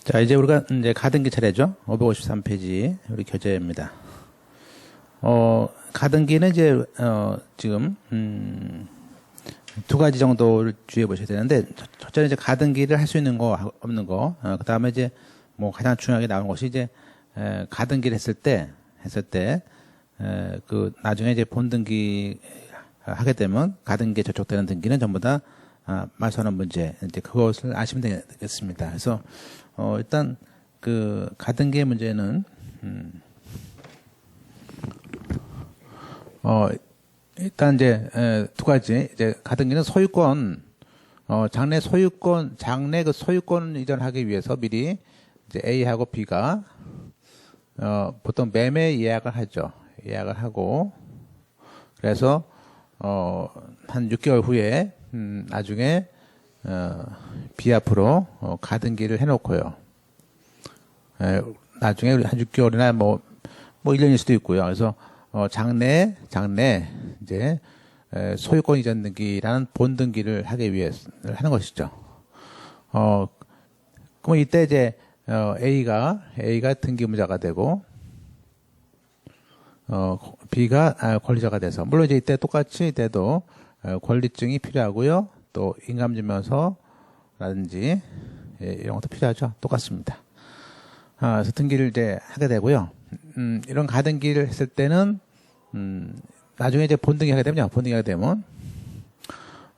자, 이제 우리가 이제 가등기 차례죠. 553페이지 우리 교재입니다. 가등기는 이제 지금 두 가지 정도를 주의해 보셔야 되는데, 첫째는 이제 가등기를 할 수 있는 거 없는 거, 그다음에 이제 뭐 가장 중요하게 나오는 것이 이제 가등기를 했을 때 그 나중에 이제 본등기 하게 되면 가등기에 저촉되는 등기는 전부 다 말소하는 문제, 이제 그것을 아시면 되겠습니다. 그래서 일단 그 가등기의 문제는 일단 이제 두 가지, 이제 가등기는 소유권, 장래 그 소유권 이전하기 위해서 미리 이제 A하고 B가 보통 매매 예약을 하죠. 예약을 하고, 그래서 한 6개월 후에 나중에 B 앞으로 가등기를 해놓고요. 나중에 한 6개월이나 뭐 1년일 수도 있고요. 그래서 장래 이제 소유권 이전 등기라는 본등기를 하기 위해서 하는 것이죠. 그럼 이때 이제 A가 등기무자가 되고 B가 권리자가 돼서, 물론 이제 이때 똑같이 이때도 권리증이 필요하고요. 또 인감증명서라든지 이런 것도 필요하죠. 똑같습니다. 그래서 등기를 이제 하게 되고요. 이런 가등기를 했을 때는 나중에 이제 본등기 하게 되면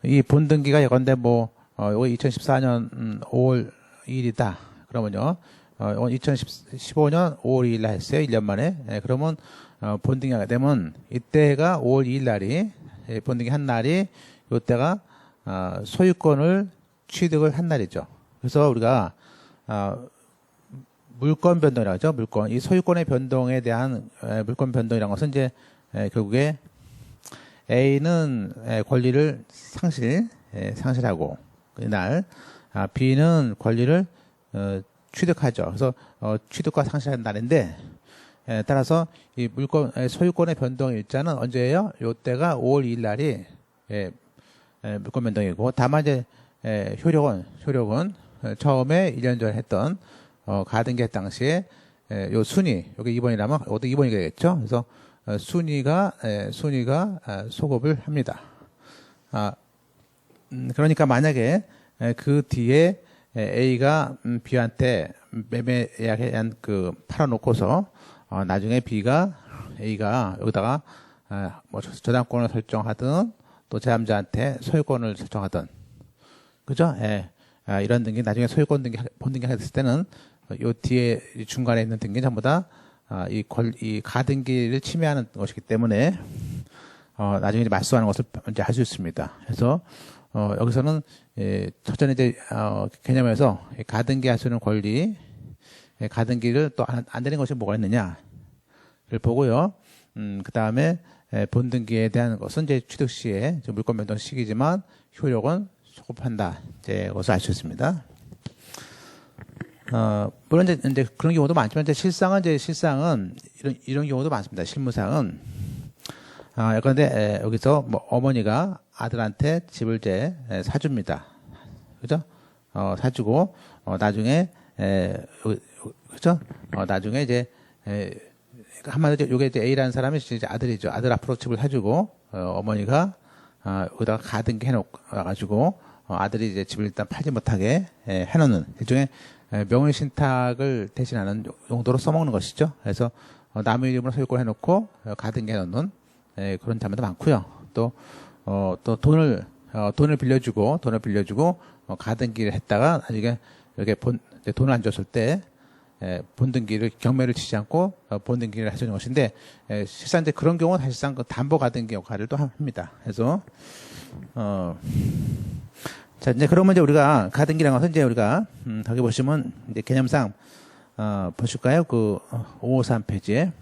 이 본등기가 예컨대 뭐 이거 2014년 5월 2일이다. 그러면요. 2015년 5월 2일 날 했어요. 1년 만에. 그러면 본등기 하게 되면 이때가 5월 2일 날이, 본등기 한 날이 이때가 소유권을 취득을 한 날이죠. 그래서 우리가 물권 변동이라고 하죠. 물권. 이 소유권의 변동에 대한 물권 변동이라는 것은 이제 결국에 A는 권리를 상실하고 그날 B는 권리를 취득하죠. 그래서 취득과 상실하는 날인데, 따라서 이 소유권의 변동 일자는 언제예요? 요때가 5월 2일 날이 물권 변동이고, 다만 이제 효력은 처음에 1년 전에 했던 가등기 당시에 요 순위, 여기 2번이라면 이것도 2번이 되겠죠. 그래서 순위가 소급을 합니다. 그러니까 만약에 그 뒤에 A가 B한테 매매 예약에 대한 팔아놓고서 나중에 A가 여기다가 뭐 저당권을 설정하든 또 제3자한테 소유권을 설정하든, 그죠? 이런 등기, 나중에 소유권 등기, 본등기 했을 때는 요 뒤에 중간에 있는 등기는 전부 다 이 가등기를 침해하는 것이기 때문에 나중에 이제 맞서하는 것을 이제 할 수 있습니다. 그래서 여기서는 첫째는 이제 개념에서 가등기 할 수 있는 권리, 가등기를 또 안 되는 것이 뭐가 있느냐를 보고요. 그 다음에 본등기에 대한 것은 이제 취득 시에 물권 변동 시기지만 효력은 소급한다. 이제 그것을 알 수 있습니다. 물론 이제 그런 경우도 많지만 실상은 이런 경우도 많습니다. 실무상은. 그런데 여기서 뭐 어머니가 아들한테 집을 이제 사줍니다. 그죠? 사주고 나중에 그죠? 나중에 이제 한마디로 요게 이제 A라는 사람이 이제 아들이죠. 아들 앞으로 집을 사주고 어머니가 여기다가 가등기 해놓아가지고 아들이 이제 집을 일단 팔지 못하게 해놓는 일종의 명의신탁을 대신하는 용도로 써먹는 것이죠. 그래서 남의 이름으로 소유권 해놓고 가등기 해놓는 그런 장면도 많고요. 또 돈을 빌려주고 가등기를 했다가 나중에 이렇게 돈을 안 줬을 때 본등기를 경매를 치지 않고 본등기를 해주는 것인데, 실상 이제 그런 경우는 사실상 그 담보 가등기 역할을 또 합니다. 그래서 자, 이제 그러면 이제 우리가 가등기라는 것은 이제 우리가 거기 보시면 이제 개념상 보실까요? 그 553페이지에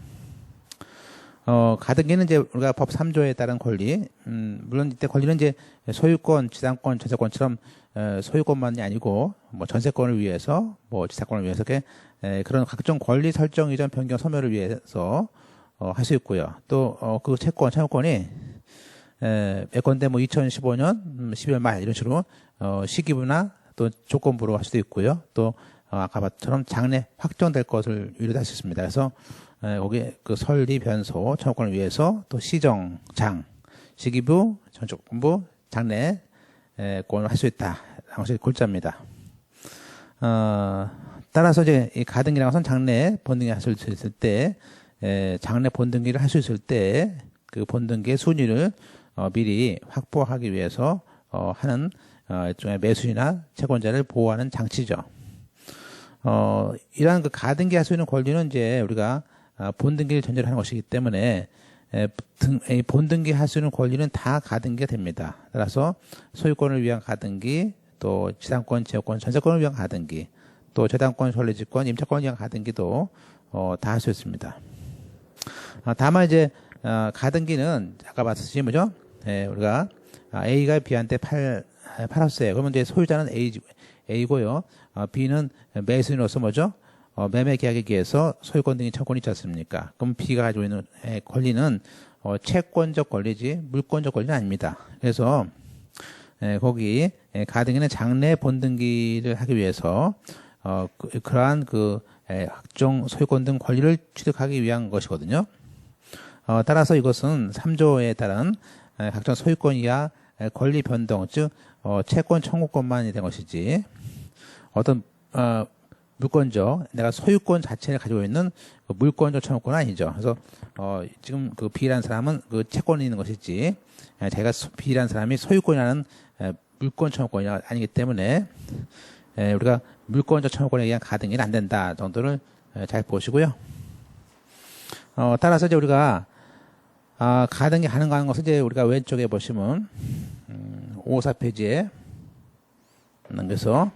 가등기는 이제 우리가 법 3조에 따른 권리, 물론 이때 권리는 이제 소유권, 지상권, 전세권처럼 소유권만이 아니고 뭐 전세권을 위해서, 뭐 지상권을 위해서 이렇게 그런 각종 권리 설정 이전 변경 소멸을 위해서 할 수 있고요. 또 그 채권이 예컨대 뭐 2015년 12월 말 이런 식으로 시기부나 또 조건부로 할 수도 있고요. 또 아까 봤처럼 장래 확정될 것을 유리할 수 있습니다. 그래서 거기 그 설리 변소 청구권을 위해서 또 시정 장 시기부 전적공부 장래 권을 할 수 있다. 라는 것이 골자입니다. 따라서 이제 이 가등기라는 것은 장래 본등기 할 수 있을 때 장래 본등기를 할 수 있을 때 그 본등기의 순위를 미리 확보하기 위해서 하는 일종의 매수인이나 채권자를 보호하는 장치죠. 이러한 그 가등기 할 수 있는 권리는 이제 우리가 본등기를 전제로 하는 것이기 때문에 본등기 할 수 있는 권리는 다 가등기가 됩니다. 따라서 소유권을 위한 가등기, 또 지상권, 제어권, 전세권을 위한 가등기, 또 저당권, 권리지권, 임차권을 위한 가등기도 다 할 수 있습니다. 다만 이제 가등기는 아까 봤듯이 뭐죠? 우리가 A가 B한테 팔았어요. 그러면 이제 소유자는 A고요. B는 매수인으로서 뭐죠? 매매 계약에 의해서 소유권 등의 청구권이 있지 않습니까? 그럼 B가 가지고 있는 권리는 채권적 권리지 물권적 권리는 아닙니다. 그래서 거기 가등기는 장래 본등기를 하기 위해서 그러한 그 각종 소유권 등 권리를 취득하기 위한 것이거든요. 따라서 이것은 3조에 따른 각종 소유권 이하 권리 변동, 즉 채권 청구권만이 된 것이지 어떤 물권적 내가 소유권 자체를 가지고 있는 그 물권적 청구권은 아니죠. 그래서 지금 그 B라는 사람은 그 채권이 있는 것이지 제가 B라는 사람이 소유권이라는 물권 청구권이 아니기 때문에 우리가 물권적 청구권에 의한 가등기는 안 된다 정도를 잘 보시고요. 따라서 이제 우리가 가등기 가능한 것은 이제 우리가 왼쪽에 보시면 54페이지에 그래서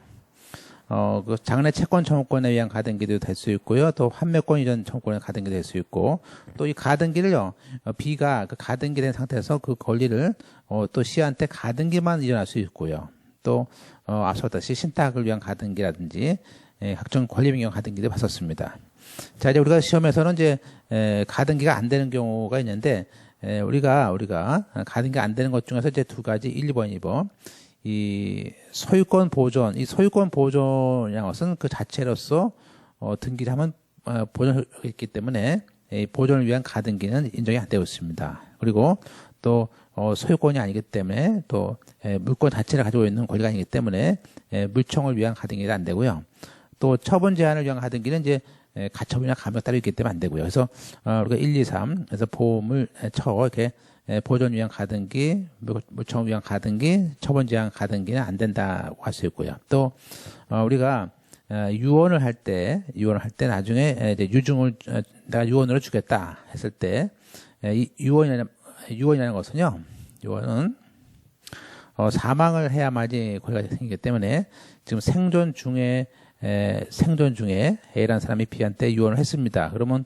그 장래 채권 청구권에 의한 가등기도 될 수 있고요. 또 환매권 이전 청구권에 가등기 될 수 있고, 또 이 가등기를요, B가 그 가등기 된 상태에서 그 권리를 또 C한테 가등기만 이전할 수 있고요. 또 앞서 봤듯이 신탁을 위한 가등기라든지 각종 권리 변경 가등기도 봤었습니다. 자, 이제 우리가 시험에서는 이제 가등기가 안 되는 경우가 있는데 우리가 가등기가 안 되는 것 중에서 이제 두 가지 1, 2번, 2번. 이 소유권 보존, 이 소유권 보존이라는 것은 그 자체로서 등기를 하면 보존이 있기 때문에 이 보존을 위한 가등기는 인정이 안 되고 있습니다. 그리고 또 소유권이 아니기 때문에 또 물권 자체를 가지고 있는 권리가 아니기 때문에 물청을 위한 가등기가 안 되고요. 또 처분 제한을 위한 가등기는 이제 가처분이나 감액 따로 있기 때문에 안 되고요. 그래서 우리가 1, 2, 3 그래서 보험을 이렇게 보존 위한 가등기, 물청 위한 가등기, 처분 제한 가등기는 안 된다고 할 수 있고요. 또 우리가 유언을 할 때 나중에 이제 유증을 내가 유언으로 주겠다 했을 때 이 유언이라는 것은요. 유언은 사망을 해야만이 권리가 생기기 때문에 지금 생존 중에 A라는 사람이 B한테 유언을 했습니다. 그러면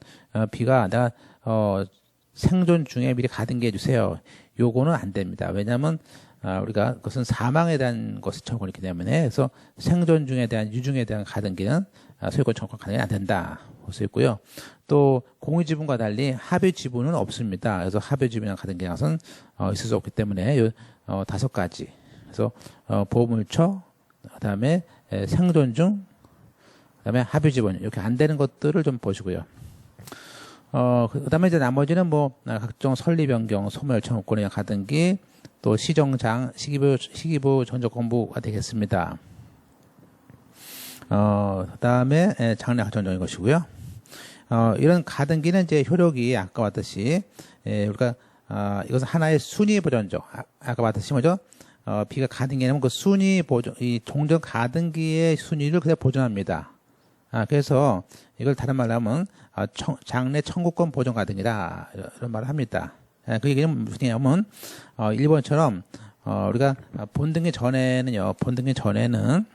B가 내가 생존 중에 미리 가등기 해주세요. 요거는 안 됩니다. 왜냐하면 우리가 그것은 사망에 대한 것을 청구했기 때문에 그래서 생존 중에 대한 유증에 대한 가등기는 소유권 청구 가능이 안 된다 볼 수 있고요. 또 공유지분과 달리 합의지분은 없습니다. 그래서 합의지분이나 가등기는 있을 수 없기 때문에 요 5가지. 그래서 보물처, 그다음에 생존 중, 그다음에 합의지분 이렇게 안 되는 것들을 좀 보시고요. 그다음에 이제 나머지는 각종 설리 변경, 소멸 청구권에 의한 가등기, 또 시정장, 시기부 전적 공부가 되겠습니다. 그다음에 장래 확정적인 것이고요. 이런 가등기는 이제 효력이 아까 봤듯이 우리가 이것은 하나의 순위 보존죠. 아까 봤듯이 뭐죠? B가 가등기냐면 그 순위 보존, 이 종전 가등기의 순위를 그냥 보존합니다. 그래서 이걸 다른 말로 하면 장래 청구권 보존 가등기다 이런 말을 합니다. 그 얘기는 무슨 얘기냐면 1번처럼 우리가 본등기 전에는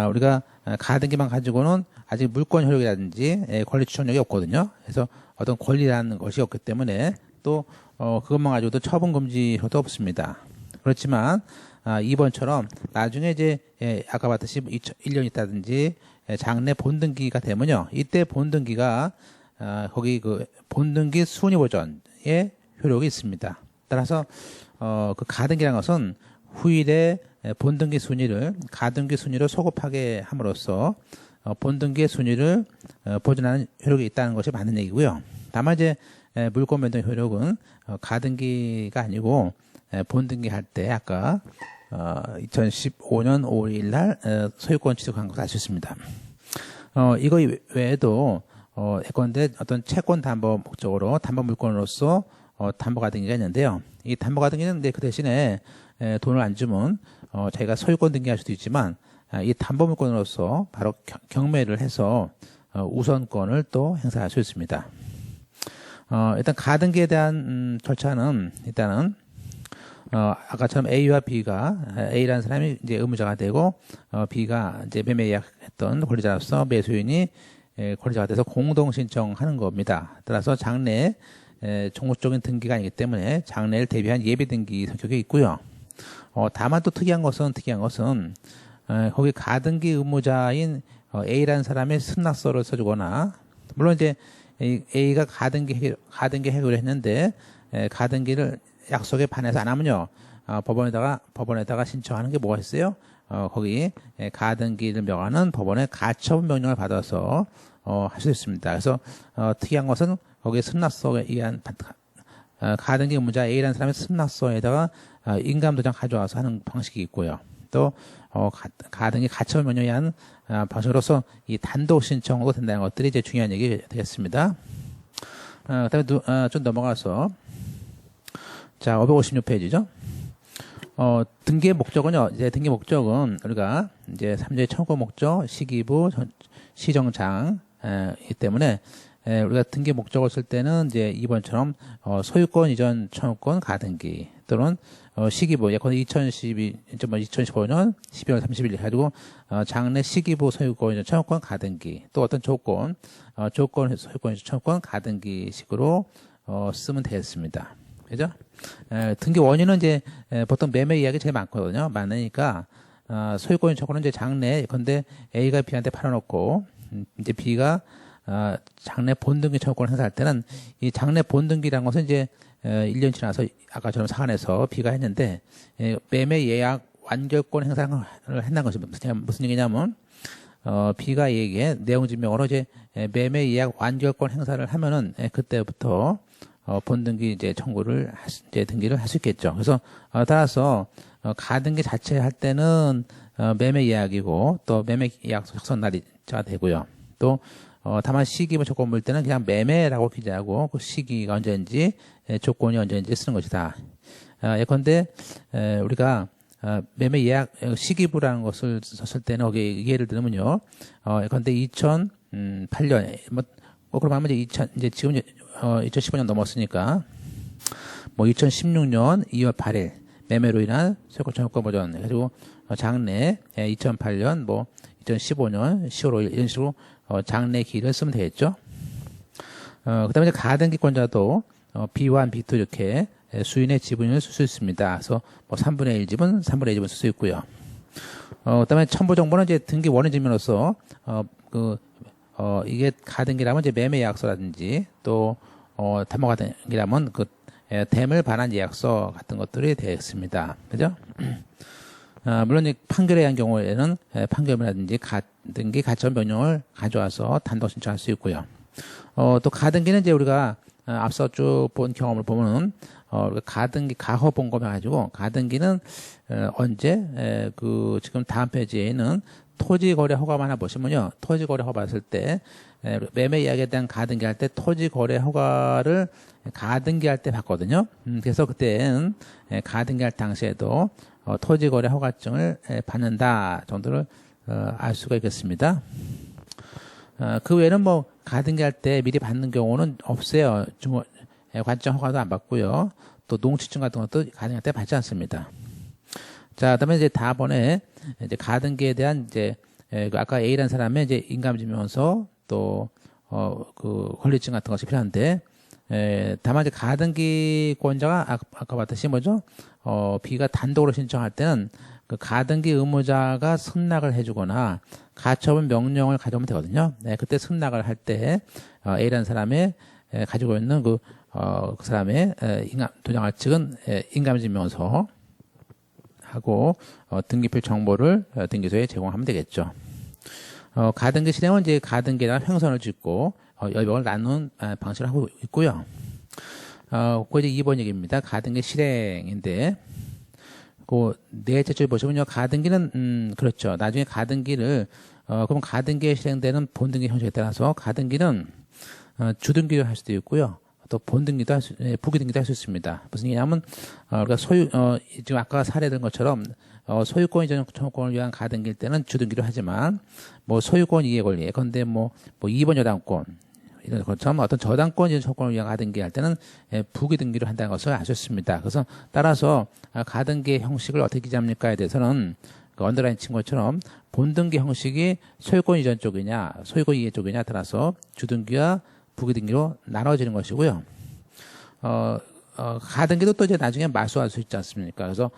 우리가 가등기만 가지고는 아직 물권 효력이라든지 권리 추천력이 없거든요. 그래서 어떤 권리라는 것이 없기 때문에 또 그것만 가지고도 처분 금지 효도 없습니다. 그렇지만 2번처럼 나중에 이제 아까 봤듯이 1년 있다든지 장래 본등기가 되면요. 이때 본등기가 거기 그 본등기 순위 보존의 효력이 있습니다. 따라서 그 가등기라는 것은 후일에 본등기 순위를 가등기 순위로 소급하게 함으로써 본등기의 순위를 보존하는 효력이 있다는 것이 맞는 얘기고요. 다만 이제 물권 변동 효력은 가등기가 아니고 본등기 할 때 아까 2015년 5월 1일 날 소유권 취득한 것을 알 수 있습니다. 이거 외에도 예컨대 어떤 채권 담보 목적으로 담보 물권으로서 담보 가등기가 있는데요. 이 담보 가등기는 근데 그 대신에 돈을 안 주면 자기가 소유권 등기할 수도 있지만 이 담보 물권으로서 바로 경매를 해서 우선권을 또 행사할 수 있습니다. 일단 가등기에 대한 절차는 일단은 아까처럼 A와 B가 A라는 사람이 이제 의무자가 되고 B가 이제 매매 예약했던 권리자로서 매수인이 권리자가 돼서 공동 신청하는 겁니다. 따라서 장래 종부적인 등기가 아니기 때문에 장래를 대비한 예비 등기 성격이 있고요. 다만 또 특이한 것은 거기 가등기 의무자인 A라는 사람의 승낙서를 써주거나 물론 이제 A가 가등기 해결을 했는데 가등기를 약속에 반해서 안 하면요 법원에다가 신청하는 게 뭐가 있어요? 거기 가등기를 명하는 법원의 가처분 명령을 받아서 할 수 있습니다. 그래서 특이한 것은 거기에 승낙서에 의한 가등기 의무자 A라는 사람의 승낙서에다가 인감도장 가져와서 하는 방식이 있고요. 또 가등기 가처분 명령에 의한 방식으로서 이 단독 신청으로 된다는 것들이 이제 중요한 얘기 되겠습니다. 그다음에 좀 넘어가서 자 556페이지죠. 등기의 목적은요. 이제 등기 목적은 우리가 이제 3조의 청구 목적, 시기부, 시정장이기 때문에 우리가 등기 목적을 쓸 때는 이제 2번처럼 소유권 이전 청구권 가등기 또는 시기부 예컨대 2015년 12월 30일 해가지고 장래 시기부 소유권 이전 청구권 가등기 또 어떤 소유권 소유권 이전 청구권 가등기식으로 쓰면 되겠습니다. 그죠? 등기 원인은 이제 보통 매매 이야기 제일 많거든요. 많으니까 소유권 청구는 이제 장래 근데 A가 B한테 팔아놓고 이제 B가 장래 본등기 청구권을 행사할 때는 이 장래 본등기라는 것은 이제 1년 지나서 아까처럼 사안에서 B가 했는데 매매 예약 완결권 행사를 한다는 것이 무슨 얘기냐면 B가 A에게 내용증명으로 이제 매매 예약 완결권 행사를 하면은 그때부터 본등기 이제 청구를 이제 등기를 할 수 있겠죠. 그래서 따라서 가등기 자체 할 때는 매매 예약이고 또 매매 예약서 작성 날짜가 되고요. 또 다만 시기부 조건 물 때는 그냥 매매라고 기재하고 그 시기가 언제인지 조건이 언제인지 쓰는 것이다. 예컨대 우리가 매매 예약 시기부라는 것을 썼을 때는 거기 예를 들면요. 예컨대 2008년 그럼 하면 이제 지금 2015년 넘었으니까 2016년 2월 8일 매매로 인한 소유권 청구권 보전 그리고 장래 2008년 2015년 10월 5일 이런 식으로 장래 기일을 쓰면 되겠죠. 그다음에 이제 가등기권자도 B1, B2 이렇게 수인의 지분을 쓸 수 있습니다. 그래서 3분의 1 지분, 3분의 1 지분 쓸 수 있고요. 그다음에 첨부 정보는 이제 등기 원인 증명으로서 이게 가등기라면 이제 매매 예약서라든지 또 담보 가등기라면 그 댐을 반환 예약서 같은 것들이 되겠습니다. 그죠? 물론 이 판결에 의한 경우에는 판결이라든지 가등기 가처분 명령을 가져와서 단독 신청할 수 있고요. 또 가등기는 이제 우리가 앞서 쭉 본 경험을 보면은 가등기 가허 본검 해가지고 가등기는 언제 지금 다음 페이지에 있는 토지거래 허가만 하나 보시면요. 토지거래 허가 받았을 때 매매 이야기에 대한 가등기 할 때 토지거래 허가를 가등기 할 때 받거든요. 그래서 그때는 가등기 할 당시에도 토지거래 허가증을 받는다 정도를 알 수가 있겠습니다. 그 외에는 가등기 할 때 미리 받는 경우는 없어요. 관청 허가도 안 받고요. 또 농지증 같은 것도 가등기 할 때 받지 않습니다. 자, 그다음에 이제 다음번에 이제 가등기에 대한 이제 아까 A라는 사람의 이제 인감증명서 또 권리증 같은 것이 필요한데 다만 이제 가등기권자가 아까 봤듯이 뭐죠? B가 단독으로 신청할 때는 그 가등기 의무자가 승낙을 해주거나 가처분 명령을 가져오면 되거든요. 그때 승낙을 할 때 A라는 사람의 가지고 있는 그 사람의 도장을 찍은 인감증명서 하고 등기필 정보를 등기소에 제공하면 되겠죠. 가등기 실행은 이제 가등기에다가 횡선을 짓고 여백을 나눈 방식을 하고 있고요. 그거 이제 2번 얘기입니다. 가등기 실행인데, 그 넷째 줄 보시면요. 가등기는 그렇죠. 나중에 가등기를 그럼 가등기에 실행되는 본등기 형식에 따라서 가등기는 주등기도 할 수도 있고요. 또 본등기도 부기등기도 할 수 있습니다. 무슨 얘기냐면 우리가 지금 아까 사례된 것처럼 소유권 이전 청구권을 위한 가등기일 때는 주등기로 하지만 뭐 소유권 이해 권리, 예컨대 뭐 2번 여당권 이런 것처럼 어떤 저당권 이전 청구권을 위한 가등기 할 때는 부기등기로 한다는 것을 알 수 있습니다. 그래서 따라서 가등기의 형식을 어떻게 기재합니까에 대해서는 그 언더라인 친 것처럼 본등기 형식이 소유권 이전 쪽이냐 소유권 이해 쪽이냐 따라서 주등기와 부기등기로 나눠지는 것이고요. 가등기도 또 이제 나중에 말소할 수 있지 않습니까? 그래서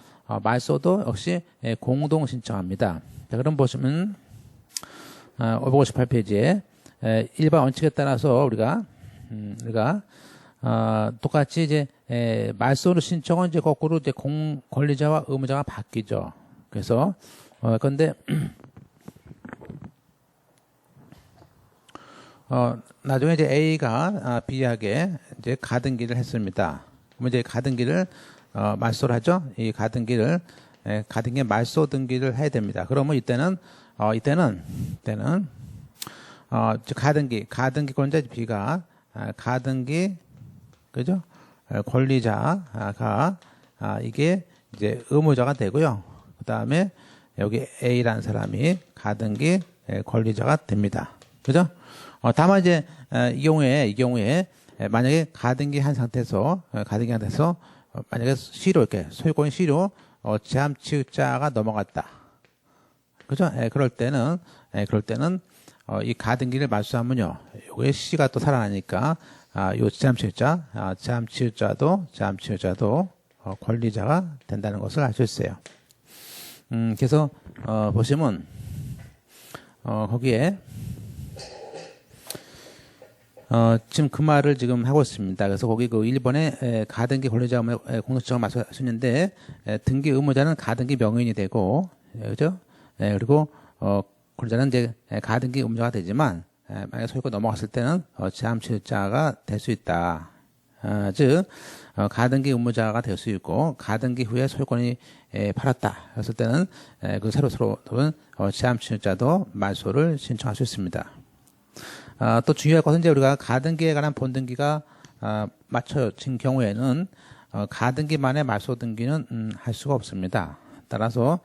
말소도 역시 공동 신청합니다. 자, 그럼 보시면 558페이지에 일반 원칙에 따라서 우리가 똑같이 이제 말소를 신청은 이제 거꾸로 이제 권리자와 의무자가 바뀌죠. 그래서 그런데 나중에 이제 A가 B에게 이제 가등기를 했습니다. 그러면 이제 가등기를 말소를 하죠. 이 가등기의 말소 등기를 해야 됩니다. 그러면 이때는 가등기 권자 B가 가등기 그죠? 권리자가 이게 이제 의무자가 되고요. 그다음에 여기 A라는 사람이 가등기 권리자가 됩니다. 그죠? 다만 이제 이 경우에 만약에 가등기 한 상태에서 만약에 시로 이렇게 소유권이 시로 제함치읒자가 넘어갔다. 그죠? 그럴 때는 이 가등기를 말소하면요. 요게 시가 또 살아나니까 요 제함치읒자도 권리자가 된다는 것을 알 수 있어요. 그래서 보시면 거기에 지금 그 말을 지금 하고 있습니다. 그래서 거기 그 1번에 가등기 권리자 공동신청을 말씀하셨는데 등기 의무자는 가등기 명의인이 되고 그죠? 그리고 권리자는 이제 가등기 의무자가 되지만 만약에 소유권 넘어갔을 때는 제함치읒자가 될 수 있다. 즉 가등기 의무자가 될 수 있고 가등기 후에 소유권이 팔았다 했을 때는 그 새로 제함치읒자도 말소를 신청할 수 있습니다. 또 중요할 것은 이제 우리가 가등기에 관한 본등기가 맞춰진 경우에는 가등기만의 말소 등기는 할 수가 없습니다. 따라서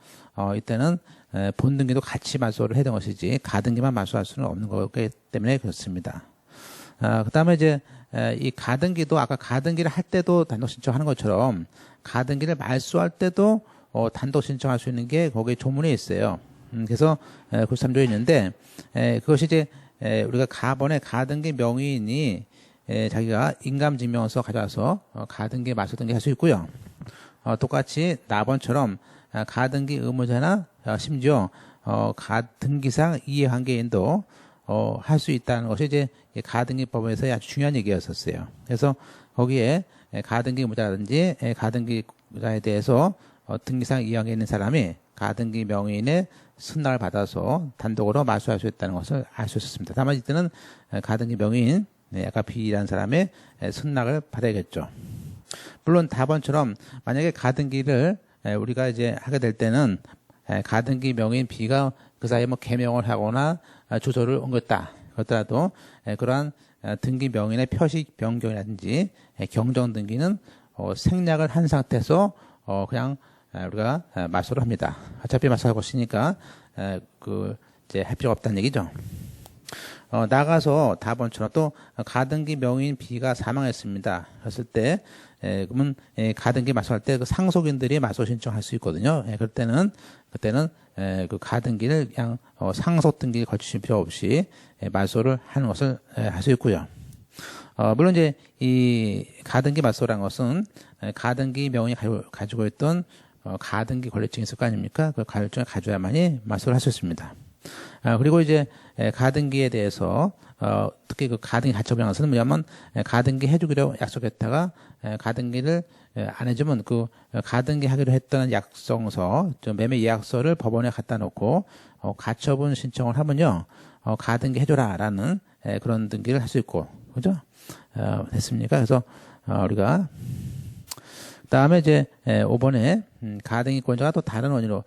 이때는 본등기도 같이 말소를 해야 되는 것이지 가등기만 말소할 수는 없는 거기 때문에 그렇습니다. 그다음에 이제 이 가등기도 아까 가등기를 할 때도 단독 신청하는 것처럼 가등기를 말소할 때도 단독 신청할 수 있는 게 거기에 조문에 있어요. 그래서 93조에 있는데 그것이 이제 우리가 가번에 가등기 명의인이 자기가 인감증명서 가져와서 가등기 말소 등기 할 수 있고요. 똑같이 나번처럼 가등기 의무자나 심지어 등기상 이해관계인도 할 수 있다는 것이 이제 가등기법에서 아주 중요한 얘기였었어요. 그래서 거기에 가등기 의무자라든지 가등기자에 대해서 등기상 이해관계 있는 사람이 가등기 명의인의 승낙을 받아서 단독으로 말소할 수 있다는 것을 알 수 있었습니다. 다만 이때는 가등기 명의인 아까 B라는 사람의 승낙을 받아야겠죠. 물론 다번처럼 만약에 가등기를 우리가 이제 하게 될 때는 가등기 명의인 B가 그 사이에 뭐 개명을 하거나 주소를 옮겼다. 그렇더라도 그러한 등기 명의인의 표시 변경이라든지 경정 등기는 생략을 한 상태에서 그냥 우리가 말소를 합니다. 어차피 말소하고 있으니까 이제 할 필요가 없다는 얘기죠. 나가서 다번처럼 또 가등기 명의인 B가 사망했습니다. 그랬을 때 그러면 가등기 말소할 때 그 상속인들이 말소 신청할 수 있거든요. 그때는 그 가등기를 그냥 상속 등기에 걸치실 필요 없이 말소를 하는 것을 할 수 있고요. 물론 이제 이 가등기 말소라는 것은 가등기 명의인이 가지고 있던 가등기 권리증이 있을 거 아닙니까? 그 권리증을 가져야만이 말소를 할 수 있습니다. 그리고 이제 가등기에 대해서 특히 그 가등기 가처분이라는 것은 뭐냐면 가등기 해주기로 약속했다가 가등기를 안 해주면 그 가등기 하기로 했던 약정서, 매매 계약서를 법원에 갖다 놓고 가처분 신청을 하면요, 가등기 해줘라라는 그런 등기를 할 수 있고, 그죠? 됐습니까? 그래서 우리가 그다음에 이제 5번에 가등기권자가 또 다른 원인으로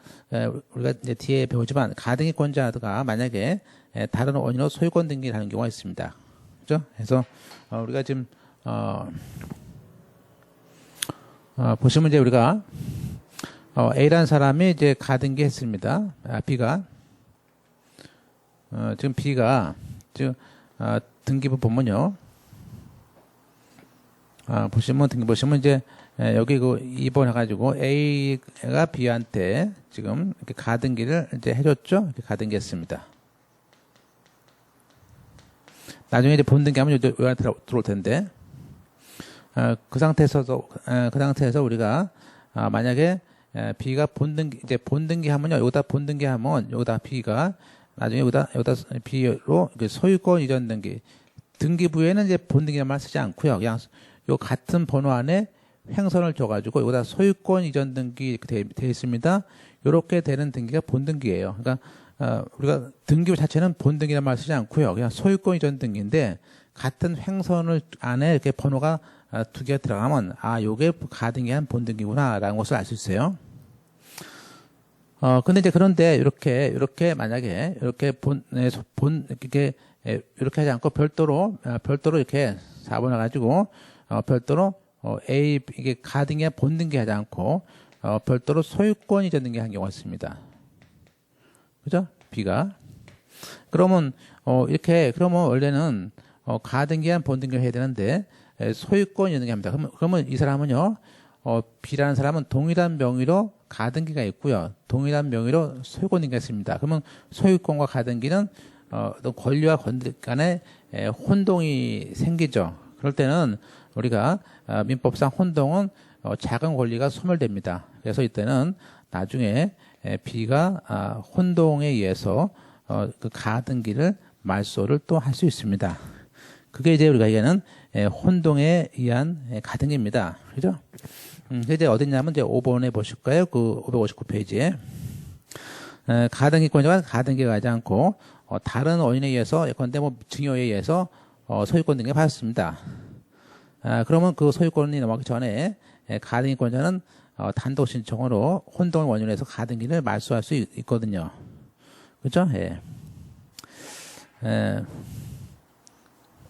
우리가 이제 뒤에 배우지만 가등기권자가 만약에 다른 원인으로 소유권 등기를 하는 경우가 있습니다. 그죠? 그래서 우리가 지금 보시면 이제 우리가 A라는 사람이 이제 가등기 했습니다. B가 지금 B가 지금 등기부 보면요. 보시면 등기 보시면 이제 여기 그 2번 해가지고 A가 B한테 지금 이렇게 가등기를 이제 해줬죠. 이렇게 가등기 했습니다. 나중에 이제 본등기 하면 여기한테 들어올 텐데, 그 상태에서 우리가 만약에 B가 이제 본등기 하면요, 여기다 본등기 하면 여기다 B가 나중에 여기다 B로 소유권 이전 등기부에는 이제 본등기란 말 쓰지 않고요. 그냥 요 같은 번호 안에 횡선을 줘가지고 여기다 소유권 이전 등기 되어 있습니다. 이렇게 되는 등기가 본등기예요. 그러니까 우리가 등기부 자체는 본등기란 말 쓰지 않고요. 그냥 소유권 이전 등기인데 같은 횡선을 안에 이렇게 번호가 두 개가 들어가면 요게 가등기한 본등기구나라는 것을 알 수 있어요. 근데 이제 그런데 이렇게 만약에 이렇게 이렇게 하지 않고 별도로 이렇게 4번을 가지고 별도로 이게 가등기와 본등기 하지 않고 별도로 소유권 이전 등기 한 경우가 있습니다. 그죠? B가. 그러면 그러면 원래는 가등기한 본등기를 해야 되는데 소유권 이전 등기 합니다. 그러면 이 사람은요, B라는 사람은 동일한 명의로 가등기가 있고요, 동일한 명의로 소유권 등기가 있습니다. 그러면 소유권과 가등기는 권리와 권리 간에 혼동이 생기죠. 그럴 때는 우리가 민법상 혼동은 작은 권리가 소멸됩니다. 그래서 이때는 나중에 B가 혼동에 의해서 그 가등기를 말소를 또 할 수 있습니다. 그게 이제 우리가 얘기하는 혼동에 의한 가등기입니다. 그죠? 이제 어딨냐면 이제 5번에 보실까요? 그 559페이지에 가등기권자가 가등기가 하지 않고 다른 원인에 의해서 예컨대 증여에 의해서 소유권 등기를 받았습니다. 그러면 그 소유권이 넘어가기 전에 가등기권자는 단독 신청으로 혼동을 원인으로 해서 가등기를 말소할 수 있거든요. 그죠? 예.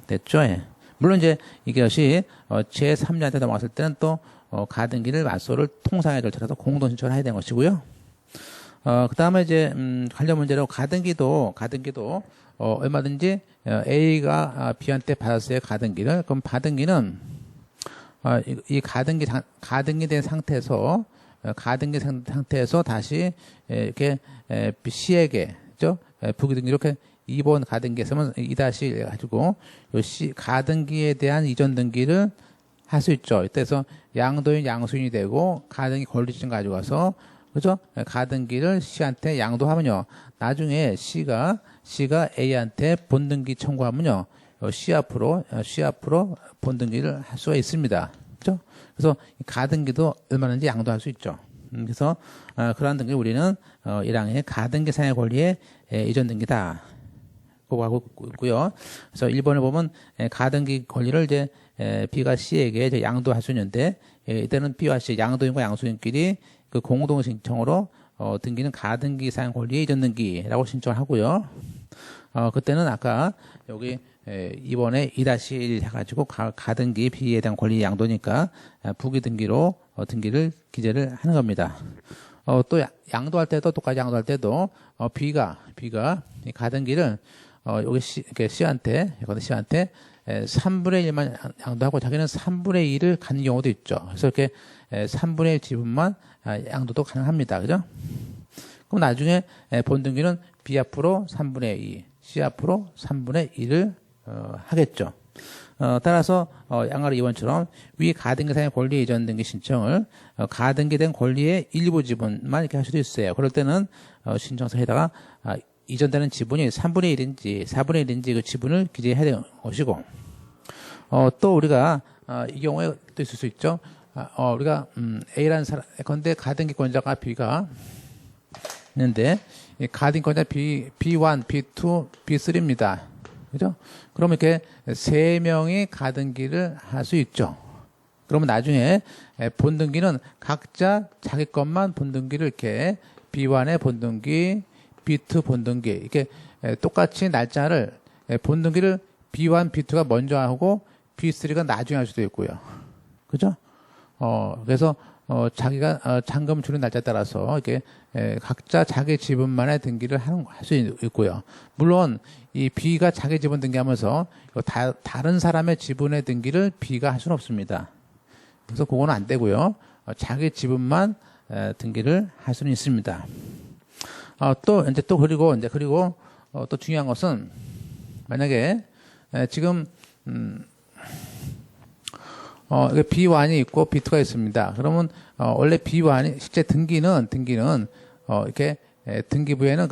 됐죠? 예. 물론 이제 이것이 제3자한테 넘어갔을 때는 또 가등기를 말소를 통상의 절차라서 공동 신청을 해야 되는 것이고요. 그 다음에 이제 관련 문제로 가등기도 얼마든지 A가 B한테 받았어요, 가등기를. 그럼 가등기는 이 가등기 된 상태에서 다시 이렇게 C에게, 그죠? 부기등기 이렇게 2번 가등기 했으면 2-1 가지고 가등기에 대한 이전 등기를 할 수 있죠. 이때서 양도인 양수인이 되고 가등기 권리증 가지고 와서, 그죠? 가등기를 C한테 양도하면요, 나중에 C가 A한테 본등기 청구하면요, C 앞으로 본등기를 할 수가 있습니다. 그죠? 그래서 가등기도 얼마든지 양도할 수 있죠. 그래서 그러한 등기 우리는 1항의 가등기 사용의 권리의 이전 등기다 고 하고 있고요. 그래서 1번을 보면 가등기 권리를 이제 B가 C에게 이제 양도할 수 있는데, 이때는 B와 C 양도인과 양수인끼리 그 공동 신청으로 등기는 가등기 사용 권리의 이전 등기라고 신청을 하고요. 그때는 아까 여기 2번에 2-1 해가지고 가등기 B에 대한 권리 양도니까 부기등기로 등기를 기재를 하는 겁니다. 또 양도할 때도 똑같이 양도할 때도 B가 이 가등기를 여기 C한테 3분의 1만 양도하고 자기는 3분의 1을 갖는 경우도 있죠. 그래서 이렇게 3분의 1 지분만 양도도 가능합니다. 그죠? 그럼 나중에 본등기는 B 앞으로 3분의 2, C 앞으로 3분의 1을 하겠죠. 따라서 양아래 2번처럼 위 가등기 사용 권리 이전 등기 신청을 가등기된 권리의 일부 지분만 이렇게 할 수도 있어요. 그럴 때는 신청서에다가 이전되는 지분이 3분의 1인지 4분의 1인지 그 지분을 기재해야 되는 것이고, 또 우리가 이 경우에 또 있을 수 있죠. 우리가 A라는 사람, 건데 가등기권자가 B가 있는데 이 가등기권자 B1, B2, B3입니다. 그죠? 그러면 이렇게 세 명이 가등기를 할 수 있죠. 그러면 나중에 본등기는 각자 자기 것만 본등기를 이렇게 B1의 본등기, B2 본등기 이렇게 똑같이 날짜를 본등기를 B1, B2가 먼저 하고 B3가 나중에 할 수도 있고요. 그죠? 그래서 자기가 잔금 주는 날짜에 따라서 이렇게 각자 자기 지분만의 등기를 할 수 있고요. 물론 이 B가 자기 지분 등기하면서 다른 사람의 지분의 등기를 B가 할 수는 없습니다. 그래서 그거는 안 되고요. 자기 지분만 등기를 할 수는 있습니다. 그리고 또 중요한 것은 만약에 지금 B1이 있고 B2가 있습니다. 그러면 원래 B1이 실제 등기는 이렇게 등기부에는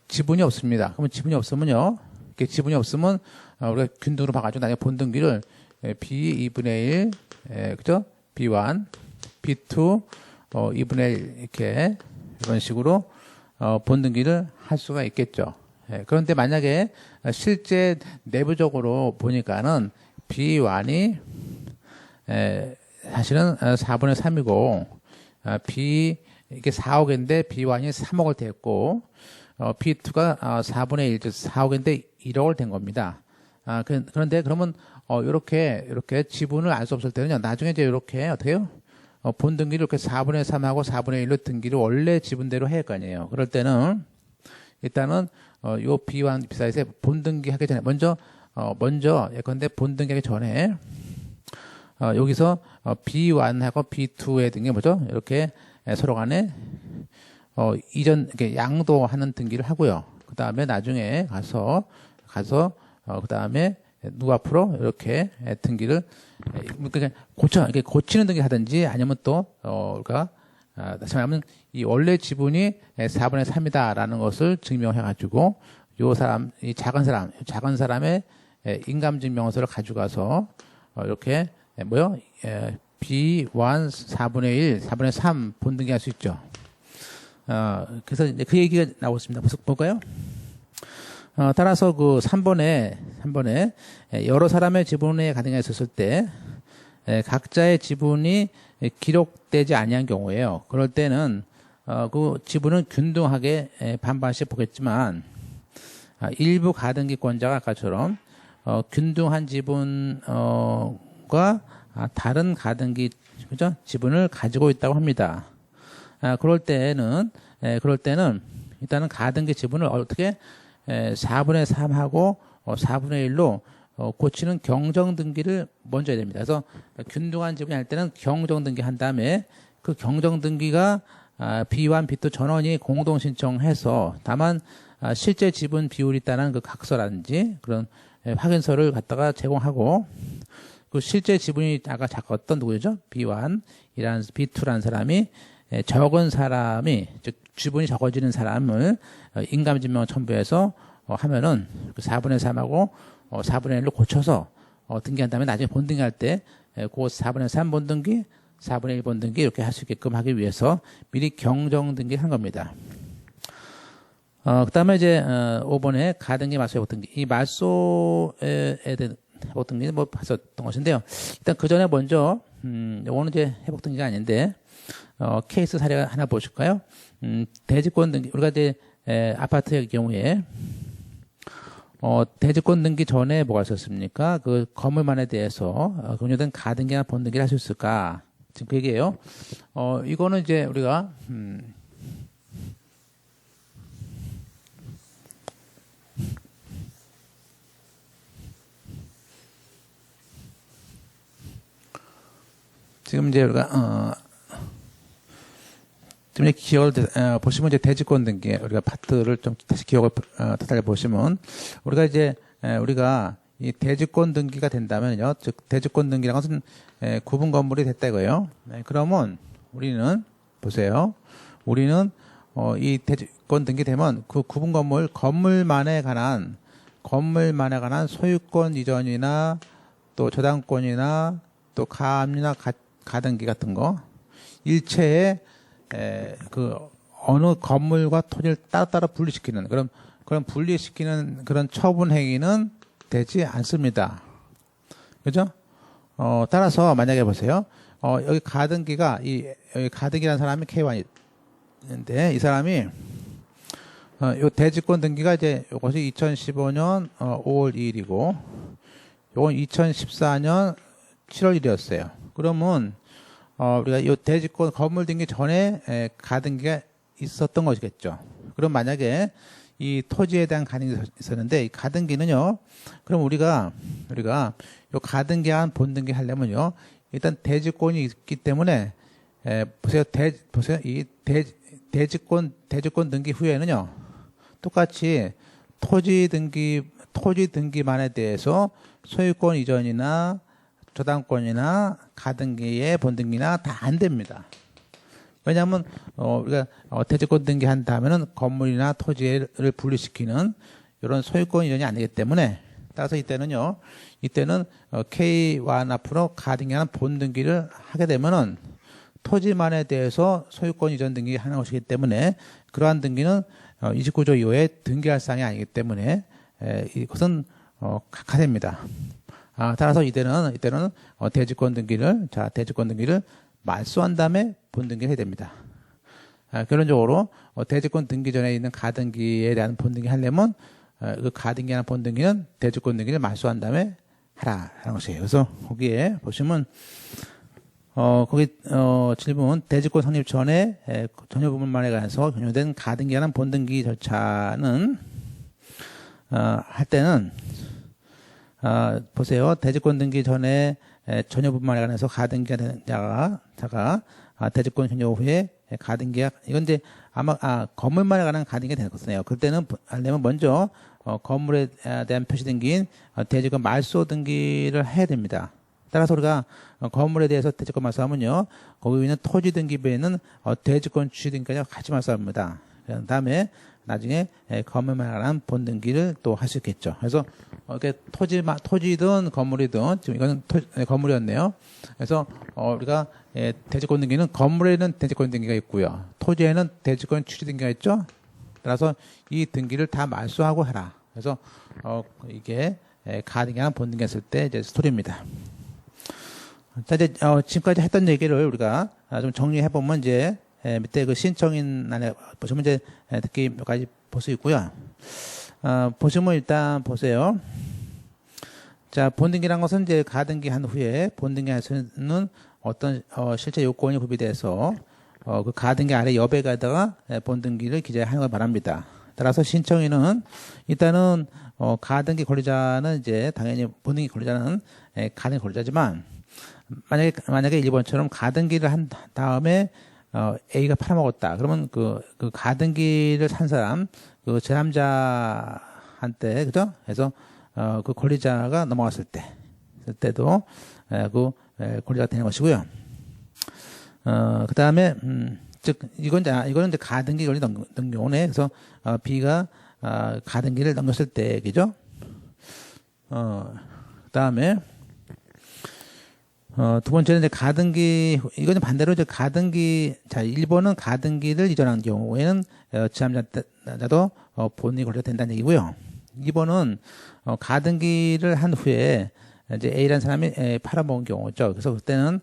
지분이 없습니다. 그러면 지분이 없으면요. 이렇게 지분이 없으면 우리가 균등으로 봐가지고 나중에 본등기를 B2분의 1, 그죠? B1, B2, 2분의 1 이렇게 이런 식으로 본등기를 할 수가 있겠죠. 그런데 만약에 실제 내부적으로 보니까는 B1이 사실은 4분의 3이고 이게 4억인데 B1이 3억을 댔고 B2가 4분의 1, 즉 4억인데 1억을 댄 겁니다. 그런데 그러면 이렇게 지분을 알 수 없을 때는요. 나중에 이제 이렇게 어떻게 해요? 본등기를 이렇게 4분의 3하고 4분의 1로 등기를 원래 지분대로 해야 할 거 아니에요. 그럴 때는 일단은 요 B1, B4에서 본등기 하기 전에 먼저 예컨대 본등기 하기 전에 여기서 B1하고 B2의 등기 뭐죠? 이렇게 서로 간에 이렇게 양도하는 등기를 하고요. 그 다음에 나중에 가서 그 다음에 누구 앞으로 이렇게 등기를 이렇게 고치는 등기 하든지 아니면 또 그러니까 다시 말하면 이 원래 지분이 4분의 3이다라는 것을 증명해 가지고 이 작은 사람의 인감증명서를 가져가서 이렇게 B1 4분의 1, 4분의 3 본등기 할 수 있죠. 그래서 이제 그 얘기가 나오고 있습니다. 볼까요? 따라서 그 3번에 여러 사람의 지분에 가등기가 있었을 때 각자의 지분이 기록되지 아니한 경우에요. 그럴 때는 그 지분은 균등하게 반반씩 보겠지만 일부 가등기권자가 아까처럼 균등한 지분과 다른 가등기 그죠? 지분을 가지고 있다고 합니다. 그럴 때는 일단은 가등기 지분을 어떻게 4분의 3하고 4분의 1로 고치는 경정등기를 먼저 해야 됩니다. 그래서 균등한 지분이 할 때는 경정등기 한 다음에 그 경정등기가 B1, B2 전원이 공동 신청해서 다만 실제 지분 비율이 있다는 그 각서라든지 그런 확인서를 갖다가 제공하고 그 실제 지분이 아까 작았던 누구죠? B2라는 사람이 적은 사람이 즉 지분이 적어지는 사람을 인감증명 첨부해서 하면은 그 4분의 3하고 4분의 1로 고쳐서 등기한 다음에 나중에 본등기할 때 그 4분의 3 본등기, 4분의 1 본등기 이렇게 할 수 있게끔 하기 위해서 미리 경정등기 한 겁니다. 그 다음에 이제 5번에 가등기 말소 회복등기. 이 말소에 대한 회복등기는 뭐 봤었던 것인데요. 일단 그 전에 먼저 요거는 이제 회복등기가 아닌데 케이스 사례 하나 보실까요? 대지권 등기 우리가 이제 아파트의 경우에 대지권 등기 전에 뭐가 있었습니까? 그 건물만에 대해서 공유된 가등기나 본등기를 할 수 있을까? 지금 그 얘기예요. 이거는 이제 우리가 지금 이제 우리가 지금 이제 기억을 보시면 이제 대지권 등기 우리가 파트를 좀 다시 기억을 다시 보시면 우리가 이제 우리가 이 대지권 등기가 된다면요, 즉 대지권 등기라는 것은 구분 건물이 됐다 이거예요. 그러면 우리는 보세요. 우리는 이 대지권 등기되면 그 구분 건물만에 관한 소유권 이전이나 또 저당권이나 또 가압류나 가등기 같은 거 일체의 그 어느 건물과 토지를 따로따로 분리시키는 그런 분리시키는 그런 처분 행위는 되지 않습니다. 그죠? 따라서 만약에 보세요. 여기 가등기가 여기 가등기라는 사람이 K1이 있는데 이 사람이 요 대지권 등기가 이제 요것이 2015년 5월 2일이고 요건 2014년 7월 1일이었어요. 그러면 우리가 요 대지권 건물 등기 전에 가등기가 있었던 것이겠죠. 그럼 만약에 이 토지에 대한 가등기가 있었는데 이 가등기는요. 그럼 우리가 요 가등기한 본등기 하려면요. 일단 대지권이 있기 때문에 보세요. 이 대지권 등기 후에는요. 똑같이 토지 등기만에 대해서 소유권 이전이나 저당권이나 가등기의 본등기나 다 안 됩니다. 왜냐하면 우리가 대지권 등기한 다음에는 건물이나 토지를 분리시키는 이런 소유권 이전이 아니기 때문에 따라서 이때는 K1 앞으로 가등기하는 본등기를 하게 되면은 토지만에 대해서 소유권 이전 등기하는 것이기 때문에 그러한 등기는 29조 이후에 등기할 사항이 아니기 때문에 이것은 각하됩니다. 따라서 이때는 대지권 등기를 말소한 다음에 본등기를 해야 됩니다. 결론적으로 대지권 등기 전에 있는 가등기에 대한 본등기 하려면 그 가등기나 본등기는 대지권 등기를 말소한 다음에 하라라는 것이에요. 그래서 거기에 보시면 거기 질문 대지권 성립 전에 전혀 부분만에 관해서 변경된 가등기하는 본등기 절차는 할 때는 보세요. 대지권 등기 전에 전혀 부분만에 관해서 가등기가 된 자가 대지권 전혀 후에 가등기가 이건 이제 아마 건물만에 관한 가등기가 되는 것이네요. 그때는 하려면 먼저 건물에 대한 표시 등기인 대지권 말소 등기를 해야 됩니다. 따라서 우리가 건물에 대해서 대지권 말소하면요. 거기 있는 토지 등기부에는 대지권 취득 등기까지 같이 말소합니다. 그 다음에 나중에 건물만 관한 본등기를 또 할 수 있겠죠. 그래서 이렇게 토지든 건물이든 지금 이거는 건물이었네요. 그래서 우리가 대지권 등기는 건물에는 대지권 등기가 있고요. 토지에는 대지권 취득 등기가 있죠. 따라서 이 등기를 다 말소하고 해라. 그래서 이게 가등기나 본등기 했을 때 이제 스토리입니다. 자, 이제 지금까지 했던 얘기를 우리가 좀 정리해 보면 이제 밑에 그 신청인 안에 보시면 이제 특히 몇 가지 볼 수 있고요. 보시면 일단 보세요. 자, 본등기란 것은 이제 가등기한 후에 본등기에서는 어떤 실제 요건이 구비돼서 그 가등기 아래 여백에다가 본등기를 기재하는 걸 말합니다. 따라서 신청인은 일단은 가등기 권리자는 이제 당연히 본등기 권리자는 가등기 권리자지만 만약에 1번처럼 가등기를 한 다음에 A가 팔아먹었다. 그러면 그 가등기를 산 사람, 그 제3자한테, 그죠? 그래서 그 권리자가 넘어갔을 때도 그 권리자가 되는 것이고요. 그 다음에, 즉, 이거는 이제 가등기 권리 넘긴 경우네. 그래서 B가 가등기를 넘겼을 때, 그죠? 그 다음에, 두 번째는 이제 가등기, 이거는 반대로 이제 가등기, 자, 1번은 가등기를 이전한 경우에는 제3자도 본인이 권리가 된다는 얘기고요. 2번은 가등기를 한 후에 이제 A라는 사람이 팔아먹은 경우죠. 그래서 그때는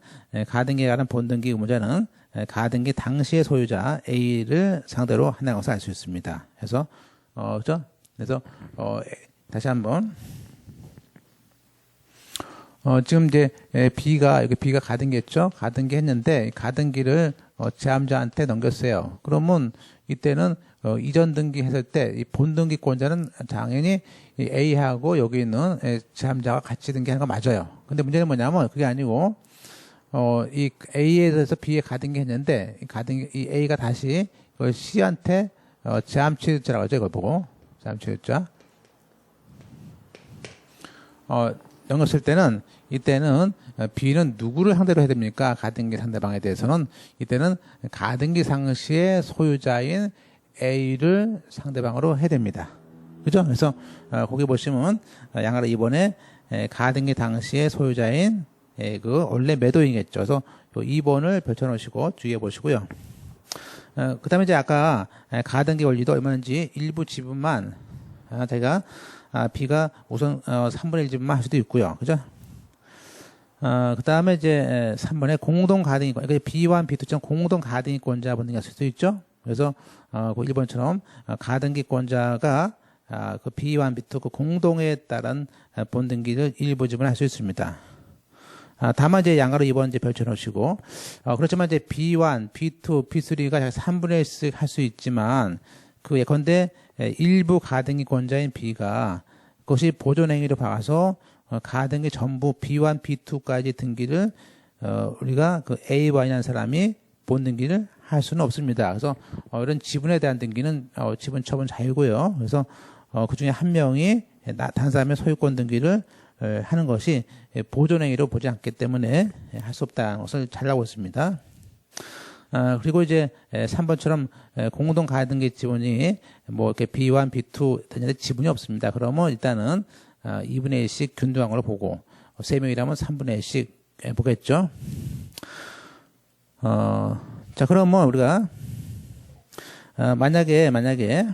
가등기에 관한 본등기 의무자는 가등기 당시의 소유자 A를 상대로 한다는 것을 알 수 있습니다. 그래서, 그죠? 그래서, 다시 한번. 지금 이제 여기 B가 가등기 했죠? 가등기 했는데, 가등기를 제3자한테 넘겼어요. 그러면 이때는 이전 등기 했을 때, 이 본등기권자는 당연히 이 A하고 여기 있는 제3자가 같이 등기하는 거 맞아요. 근데 문제는 뭐냐면, 그게 아니고, 이 A에 대해서 B에 가등기 했는데, 이 A가 다시 C한테 제3취득자라고 하죠, 이걸 보고. 제3취득자. 넘겼을 때는 이때는 B는 누구를 상대로 해야 됩니까? 가등기 상대방에 대해서는 이때는 가등기 상시의 소유자인 A를 상대방으로 해야 됩니다. 그죠? 그래서 거기 보시면 양아래 2번에 가등기 당시의 소유자인 그 원래 매도인이겠죠. 그래서 2번을 펼쳐놓으시고 주의해 보시고요. 그 다음에 이제 아까 가등기 권리도 얼마인지 일부 지분만 제가 B가 우선 3분의 1 지분만 할 수도 있고요. 그죠? 그 다음에 이제 3번에 공동 가등기권, 그러니까 B와 B2처럼 공동 가등기권자 본등기 할 수도 있죠. 그래서 그 1번처럼 가등기권자가 그 B와 B2 그 공동에 따른 본등기를 일부 지분할 수 있습니다. 다만 이제 양가로 2번 이제 펼쳐놓으시고, 그렇지만 이제 B1, B2, B3가 3분의 1씩 할 수 있지만, 그 예컨대 일부 가등기권자인 B가 그것이 보존행위로 봐서 가등기 전부 B1, B2까지 등기를 우리가 그 A1이라는 사람이 본등기를 할 수는 없습니다. 그래서 이런 지분에 대한 등기는 지분 처분 자유고요. 그래서 그 중에 한 명이 다른 사람의 소유권 등기를 하는 것이 보존행위로 보지 않기 때문에 할 수 없다는 것을 잘 알고 있습니다. 그리고 이제 3번처럼 공동 가등기 지분이 뭐 이렇게 B1, B2 되는데 지분이 없습니다. 그러면 일단은 2분의 1씩 균등한 걸로 보고 3명이라면 3분의 1씩 보겠죠. 자, 그러면 우리가 만약에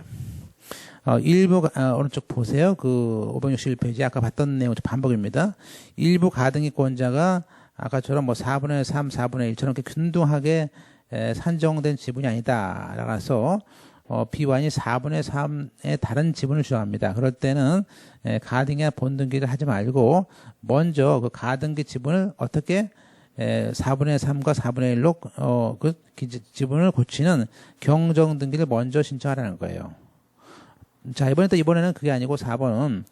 일부 오른쪽 보세요. 그 561페이지 아까 봤던 내용 반복입니다. 일부 가등기권자가 아까처럼 뭐 4분의 3, 4분의 1처럼 이렇게 균등하게 산정된 지분이 아니다. 라서 B1이 4분의 3의 다른 지분을 주장합니다. 그럴 때는 가등기나 본등기를 하지 말고 먼저 그 가등기 지분을 어떻게 4분의 3과 4분의 1로 그 지분을 고치는 경정 등기를 먼저 신청하라는 거예요. 자, 이번에는 그게 아니고 4번은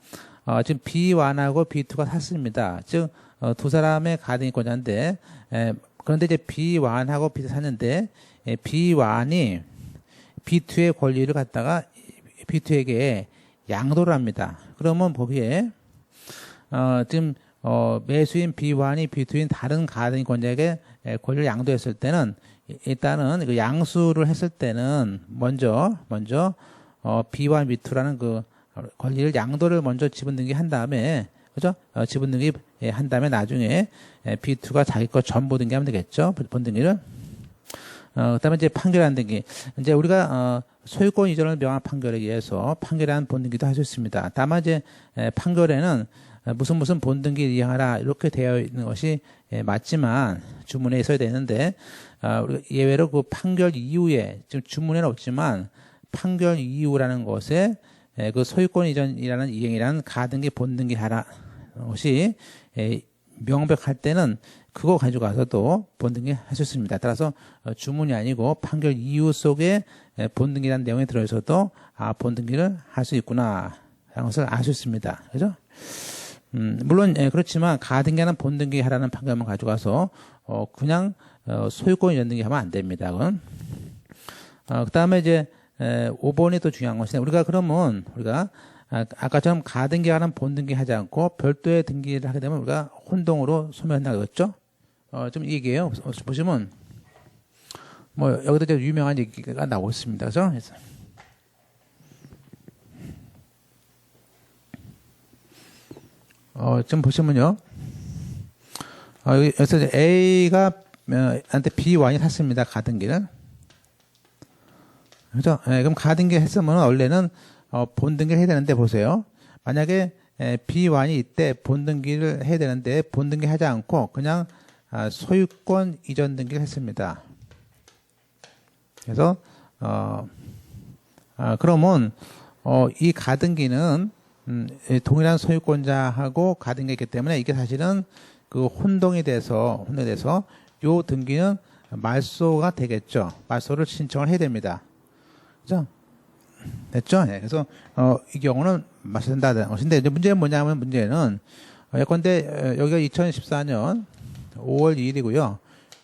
지금 B1하고 B2가 샀습니다. 즉 두 사람의 가등기권자인데 그런데 이제 B1하고 B2 샀는데 B1이 B2의 권리를 갖다가 B2에게 양도를 합니다. 그러면 거기에 지금 매수인 B1이 B2인 다른 가등기권자에게 권리를 양도했을 때는 일단은 그 양수를 했을 때는 먼저 B1, B2라는 그 권리를 양도를 먼저 지분 등기한 다음에 그죠? 지분 등기 한 다음에 나중에 B2가 자기 거 전부 등기하면 되겠죠? 본등기를. 그다음에 이제 판결한 등기. 이제 우리가 소유권 이전을 명한 판결에 의해서 판결한 본등기도 할 수 있습니다. 다만 이제 판결에는 무슨 본등기 이행하라 이렇게 되어 있는 것이 맞지만 주문에 있어야 되는데 예외로 그 판결 이후에 지금 주문에는 없지만 판결 이후라는 것에 그 소유권 이전이라는 이행이라는 가등기 본등기 하라 것이 명백할 때는 그거 가져가서도 본등기 할 수 있습니다. 따라서 주문이 아니고 판결 이후 속에 본등기라는 내용이 들어있어도 본등기를 할 수 있구나 라는 것을 알 수 있습니다. 그죠? 물론 그렇지만 가등기하는 본등기 하라는 판결만 가져가서 그냥 소유권 이전 등기 하면 안 됩니다. 그건. 그 다음에 이제 5번이 또 중요한 것인데 우리가 아까처럼 가등기하는 본등기 하지 않고 별도의 등기를 하게 되면 우리가 혼동으로 소멸한다고 했죠. 좀 얘기해요. 보시면 뭐 여기도 이제 유명한 얘기가 나오고 있습니다. 그죠? 지금 보시면요. 여기서 이제 A가 한테 B1이 샀습니다. 가등기를. 그죠? 그럼 가등기 했으면 원래는 본등기를 해야 되는데 보세요. 만약에 B1이 이때 본등기를 해야 되는데 본등기 하지 않고 그냥 소유권 이전 등기를 했습니다. 그래서 그러면 이 가등기는 동일한 소유권자하고 가등기했기 때문에 이게 사실은 그 혼동이 돼서 요 등기는 말소가 되겠죠. 말소를 신청을 해야 됩니다. 그죠? 됐죠? 네. 그래서 이 경우는 말소된다는 것인데 이제 문제는 뭐냐면 문제는 예컨대 여기가 2014년 5월 2일이고요.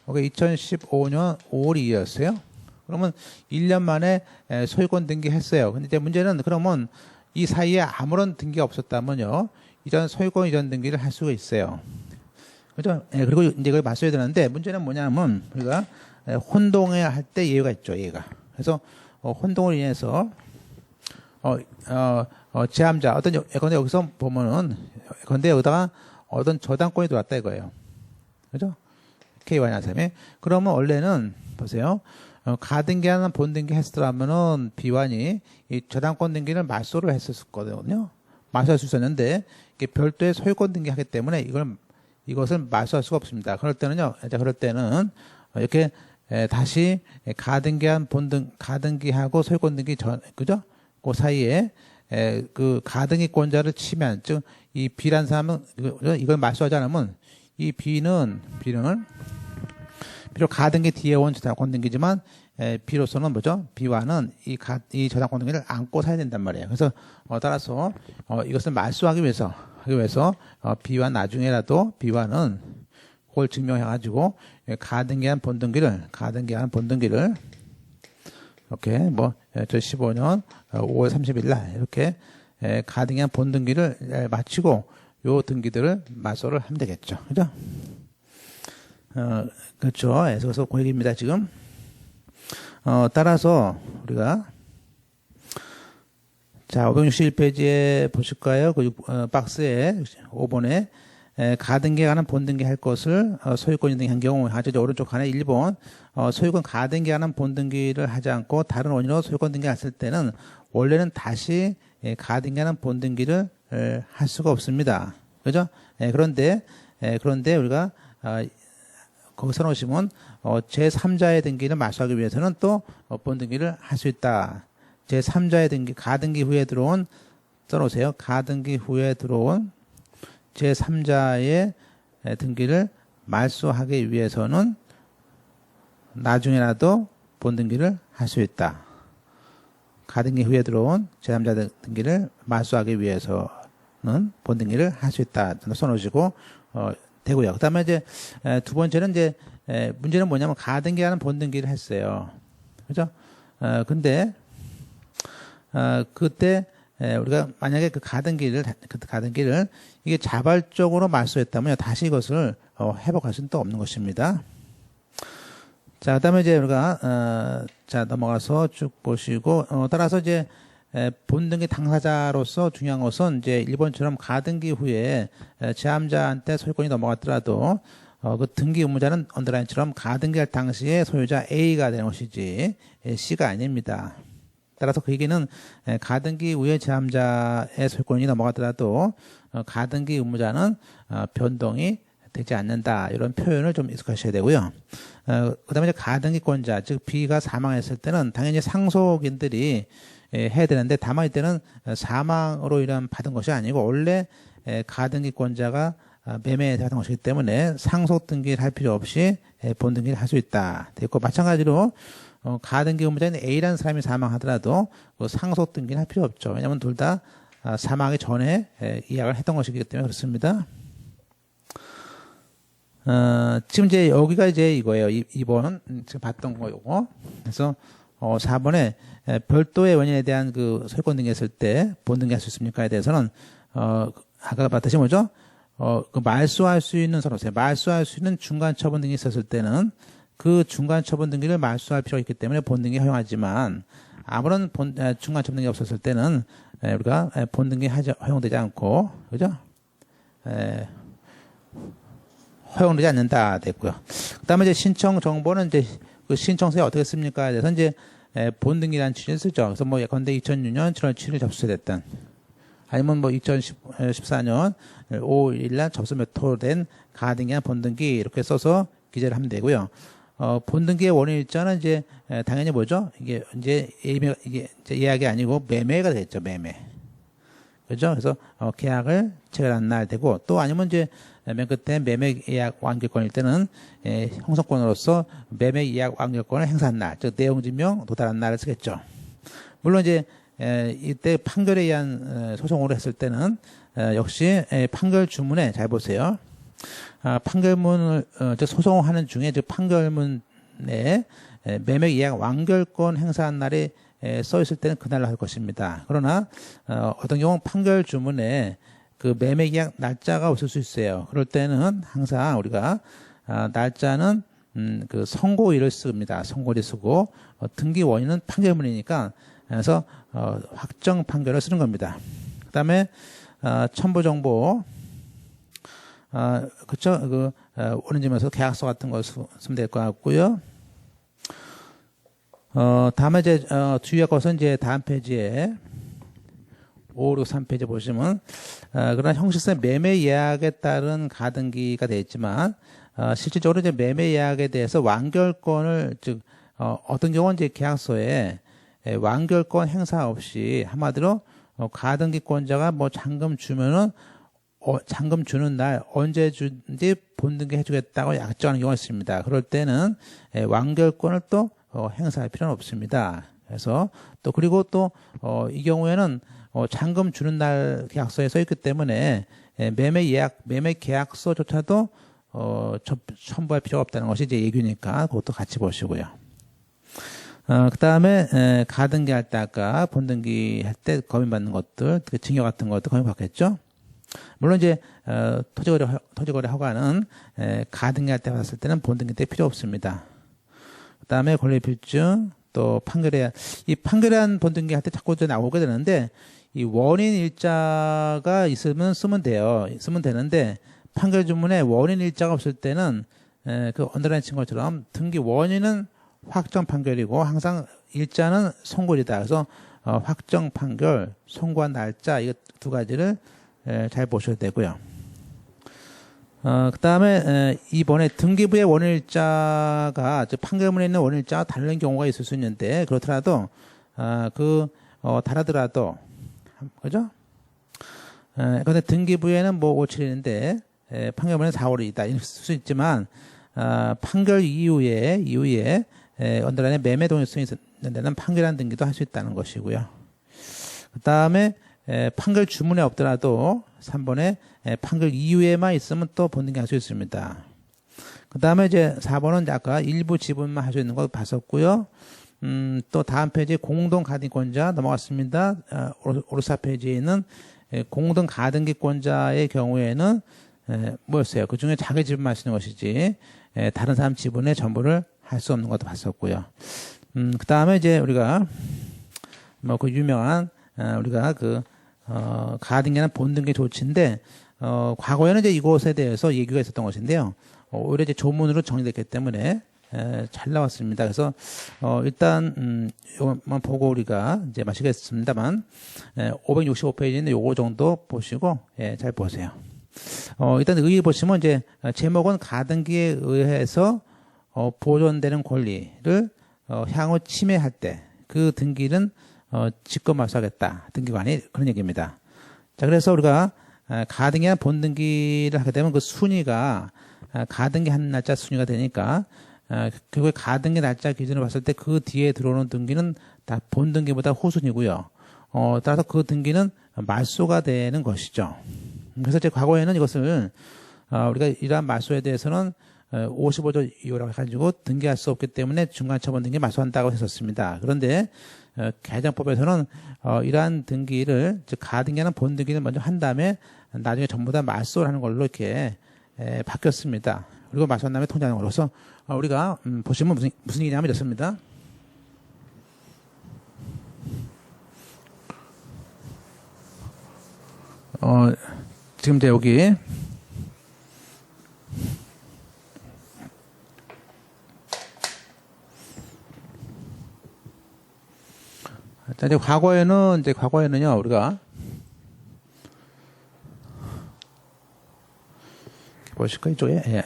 여기 2015년 5월 2일이었어요. 그러면 1년 만에 소유권 등기했어요. 근데 이제 문제는 그러면 이 사이에 아무런 등기가 없었다면요. 이전 소유권 이전 등기를 할 수가 있어요. 그죠? 네, 그리고 이제 이걸 맞서야 되는데 문제는 뭐냐면 우리가 혼동해야 할 때 예외가 있죠. 예외가. 그래서 혼동을 인해서 제함자 예컨대 여기서 보면은 예컨대 여기다가 어떤 저당권이 들어왔다 이거예요. 그죠? K1이라는 사람이. 그러면 원래는 보세요. 가등기하는 본등기 했더라면은 B1이 이 저당권 등기를 말소를 했었거든요. 말소할 수 있었는데 이게 별도의 소유권 등기하기 때문에 이것을 말소할 수가 없습니다. 그럴 때는요. 그럴 때는 이렇게 다시 가등기하고 소유권 등기 그죠? 그 사이에 그 가등기권자를 치면 즉 이 B란 사람은 이걸 말소하지 않으면 이 비록 가등기 뒤에 온 저당권 등기지만 비로소는 뭐죠? B와는 이 저당권 등기를 안고 사야 된단 말이에요. 그래서 따라서 이것을 말소하기 위해서 B와 나중에라도 B와는 그걸 증명해가지고 가등기한 본등기를 이렇게 저 15년 5월 30일 날 이렇게 가등기한 본등기를 마치고 요 등기들을 말소를 하면 되겠죠. 그죠? 그렇죠. 그래서 그 얘기입니다, 지금. 따라서 우리가 자, 561페이지에 보실까요? 그 박스에 5번에 가등기에 관한 본등기 할 것을 소유권 등기 한 경우 하죠. 오른쪽 칸에 1번 소유권 가등기에 관한 본등기를 하지 않고 다른 원인으로 소유권 등기 했을 때는 원래는 다시 가등기에 관한 본등기를 할 수가 없습니다. 그죠? 그런데 우리가 거기 써놓으시면 제3자의 등기를 말소하기 위해서는 또 본등기를 할 수 있다. 제3자의 등기, 가등기 후에 들어온 써놓으세요. 가등기 후에 들어온 제3자의 등기를 말소하기 위해서는 나중에라도 본등기를 할 수 있다. 가등기 후에 들어온 제3자 등기를 말소하기 위해서는 본등기를 할 수 있다. 써놓으시고 되고요. 그 다음에 이제 두 번째는 이제 문제는 뭐냐면 가등기하는 본등기를 했어요. 그죠? 근데 그때 우리가 만약에 그 가등기를 이게 자발적으로 말소했다면 다시 이것을 회복할 수는 또 없는 것입니다. 자, 그다음에 이제 우리가 자 넘어가서 쭉 보시고 따라서 이제 본등기 당사자로서 중요한 것은 이제 1번처럼 가등기 후에 제함자한테 소유권이 넘어갔더라도 그 등기 의무자는 언더라인처럼 가등기할 당시에 소유자 A가 되는 것이지 C가 아닙니다. 따라서 그 얘기는 가등기 후에 제함자의 소유권이 넘어가더라도 가등기 의무자는 변동이 되지 않는다. 이런 표현을 좀 익숙하셔야 되고요. 그 다음에 이제 가등기권자, 즉 B가 사망했을 때는 당연히 상속인들이 해야 되는데 다만 이때는 사망으로 인한 받은 것이 아니고 원래 가등기권자가 매매에 받은 것이기 때문에 상속 등기를 할 필요 없이 본등기를 할 수 있다. 됐고 마찬가지로 가등기 의무자인 A라는 사람이 사망하더라도 상속 등기는 할 필요 없죠. 왜냐하면 둘 다 사망하기 전에 이약을 했던 것이기 때문에 그렇습니다. 지금 이제 여기가 이제 이거예요. 2번 지금 봤던 거 요거. 그래서 4번에 별도의 원인에 대한 그 소유권 등기했을 때 본등기할 수 있습니까에 대해서는 아까 봤듯이 뭐죠? 그 말소할 수 있는 서로세요. 말소할 수 있는 중간 처분 등이 있었을 때는 그 중간 처분 등기를 말소할 필요가 있기 때문에 본등기 허용하지만 아무런 중간 처분 등이 없었을 때는 우리가 본등기 허용되지 않고 그죠? 허용되지 않는다 됐고요. 그다음에 이제 신청 정보는 이제 그 신청서에 어떻게 씁니까? 그래서 이제 본등기라는 취지를 쓰죠. 그래서 뭐 예컨대 2006년 7월 7일 접수됐던 아니면 뭐 2014년 5월 1일 날 접수 몇 호 된 가등기나 본등기 이렇게 써서 기재를 하면 되고요. 본등기의 원인 일자는 이제 당연히 뭐죠? 이게 이제 예약이 아니고 매매가 되겠죠. 매매. 그죠? 그래서 계약을 체결한 날 되고 또 아니면 이제 맨 끝에 매매 예약 완결권일 때는 형성권으로서 매매 예약 완결권을 행사한 날, 즉 내용 증명 도달한 날을 쓰겠죠. 물론 이제 이때 판결에 의한 소송으로 했을 때는 역시 판결 주문에 잘 보세요. 판결문을 즉 소송하는 중에 즉 판결문에 매매 예약 완결권 행사한 날이 써 있을 때는 그날로 할 것입니다. 그러나 어떤 경우 판결 주문에 그 매매 계약 날짜가 없을 수 있어요. 그럴 때는 항상 우리가 날짜는 그 선고일을 씁니다. 선고일을 쓰고 등기 원인은 판결문이니까 그래서 확정 판결을 쓰는 겁니다. 그다음에 첨부 정보 그쵸 원인지면서 계약서 같은 거 쓰면 될 것 같고요. 다음에 이제 주의할 것은 이제 다음 페이지에 5, 6, 3페이지 보시면 그러나 형식상 매매 예약에 따른 가등기가 되어 있지만 실질적으로 이제 매매 예약에 대해서 완결권을 즉 어떤 경우는 이제 계약서에 완결권 행사 없이 한마디로 가등기권자가 뭐 잔금 주면은 잔금 주는 날 언제 주든지 본등기 해주겠다고 약정하는 경우가 있습니다. 그럴 때는 완결권을 또 행사할 필요는 없습니다. 그래서 또 그리고 또 이 경우에는 잔금 주는 날 계약서에 써 있기 때문에 매매 계약서조차도 첨부할 필요가 없다는 것이 이제 예규니까 그것도 같이 보시고요. 그 다음에 가등기 할 때 아까 본등기 할 때 검인받는 것들, 증여 같은 것도 검인받겠죠. 물론 이제 토지거래 허가는 가등기 할 때 봤을 때는 본등기 때 필요 없습니다. 그 다음에 권리필증 또 이 판결한 본등기 할 때 자꾸 나오게 되는데 이 원인 일자가 있으면 쓰면 되는데 판결 주문에 원인 일자가 없을 때는 그 언더라인 친 것처럼 등기 원인은 확정 판결이고 항상 일자는 선고일이다. 그래서 확정 판결, 선고한 날짜 이거 두 가지를 잘 보셔야 되고요. 그 다음에 이번에 등기부의 원인일자가 판결문에 있는 원인일자가 다른 경우가 있을 수 있는데 그렇더라도 다르더라도 그죠? 그런데 등기부에는 뭐 5, 7일인데 판결문에 4월이다 이럴 수 있지만 판결 이후에 언더라인에 매매 동의성이 있는 데는 판결한 등기도 할 수 있다는 것이고요. 그 다음에 판결 주문에 없더라도 3번에 판결 이후에만 있으면 또 본등기 할 수 있습니다. 그 다음에 이제 4번은 아까 일부 지분만 할 수 있는 거 봤었고요. 또 다음 페이지 공동 가등기권자 넘어갔습니다. 오르사 페이지에 있는 공동 가등기권자의 경우에는 뭐였어요? 그 중에 자기 지분만 쓰는 것이지 다른 사람 지분의 전부를 할 수 없는 것도 봤었고요. 그 다음에 이제 우리가 뭐 그 유명한 우리가 가등기는 본등기 조치인데 과거에는 이제 이것에 대해서 얘기가 있었던 것인데요. 오히려 이제 조문으로 정리됐기 때문에 잘 나왔습니다. 그래서 일단 이것만 보고 우리가 이제 마치겠습니다만 565페이지인데 요거 정도 보시고 잘 보세요. 일단 의의 보시면 이제 제목은 가등기에 의해서 보존되는 권리를 향후 침해할 때 그 등기는 직권 말소하겠다. 등기관이 그런 얘기입니다. 자, 그래서 우리가 가등기나 본등기를 하게 되면 그 순위가 가등기 한 날짜 순위가 되니까 결국에 가등기 날짜 기준으로 봤을 때 그 뒤에 들어오는 등기는 다 본등기보다 후순위고요. 따라서 그 등기는 말소가 되는 것이죠. 그래서 이제 과거에는 이것을 우리가 이러한 말소에 대해서는 55조 2호라고 해가지고 등기할 수 없기 때문에 중간처분 등기 말소한다고 했었습니다. 그런데 개정법에서는 이러한 등기를 즉 가등기하는 본등기를 먼저 한 다음에 나중에 전부 다 말소를 하는 걸로 이렇게 바뀌었습니다. 그리고 말소한 다음에 통지하는 걸로. 그래서 우리가 보시면 무슨 얘기냐면 이렇습니다. 지금 이제 여기 이제 과거에는요 우리가 보실까요 이쪽에? 예.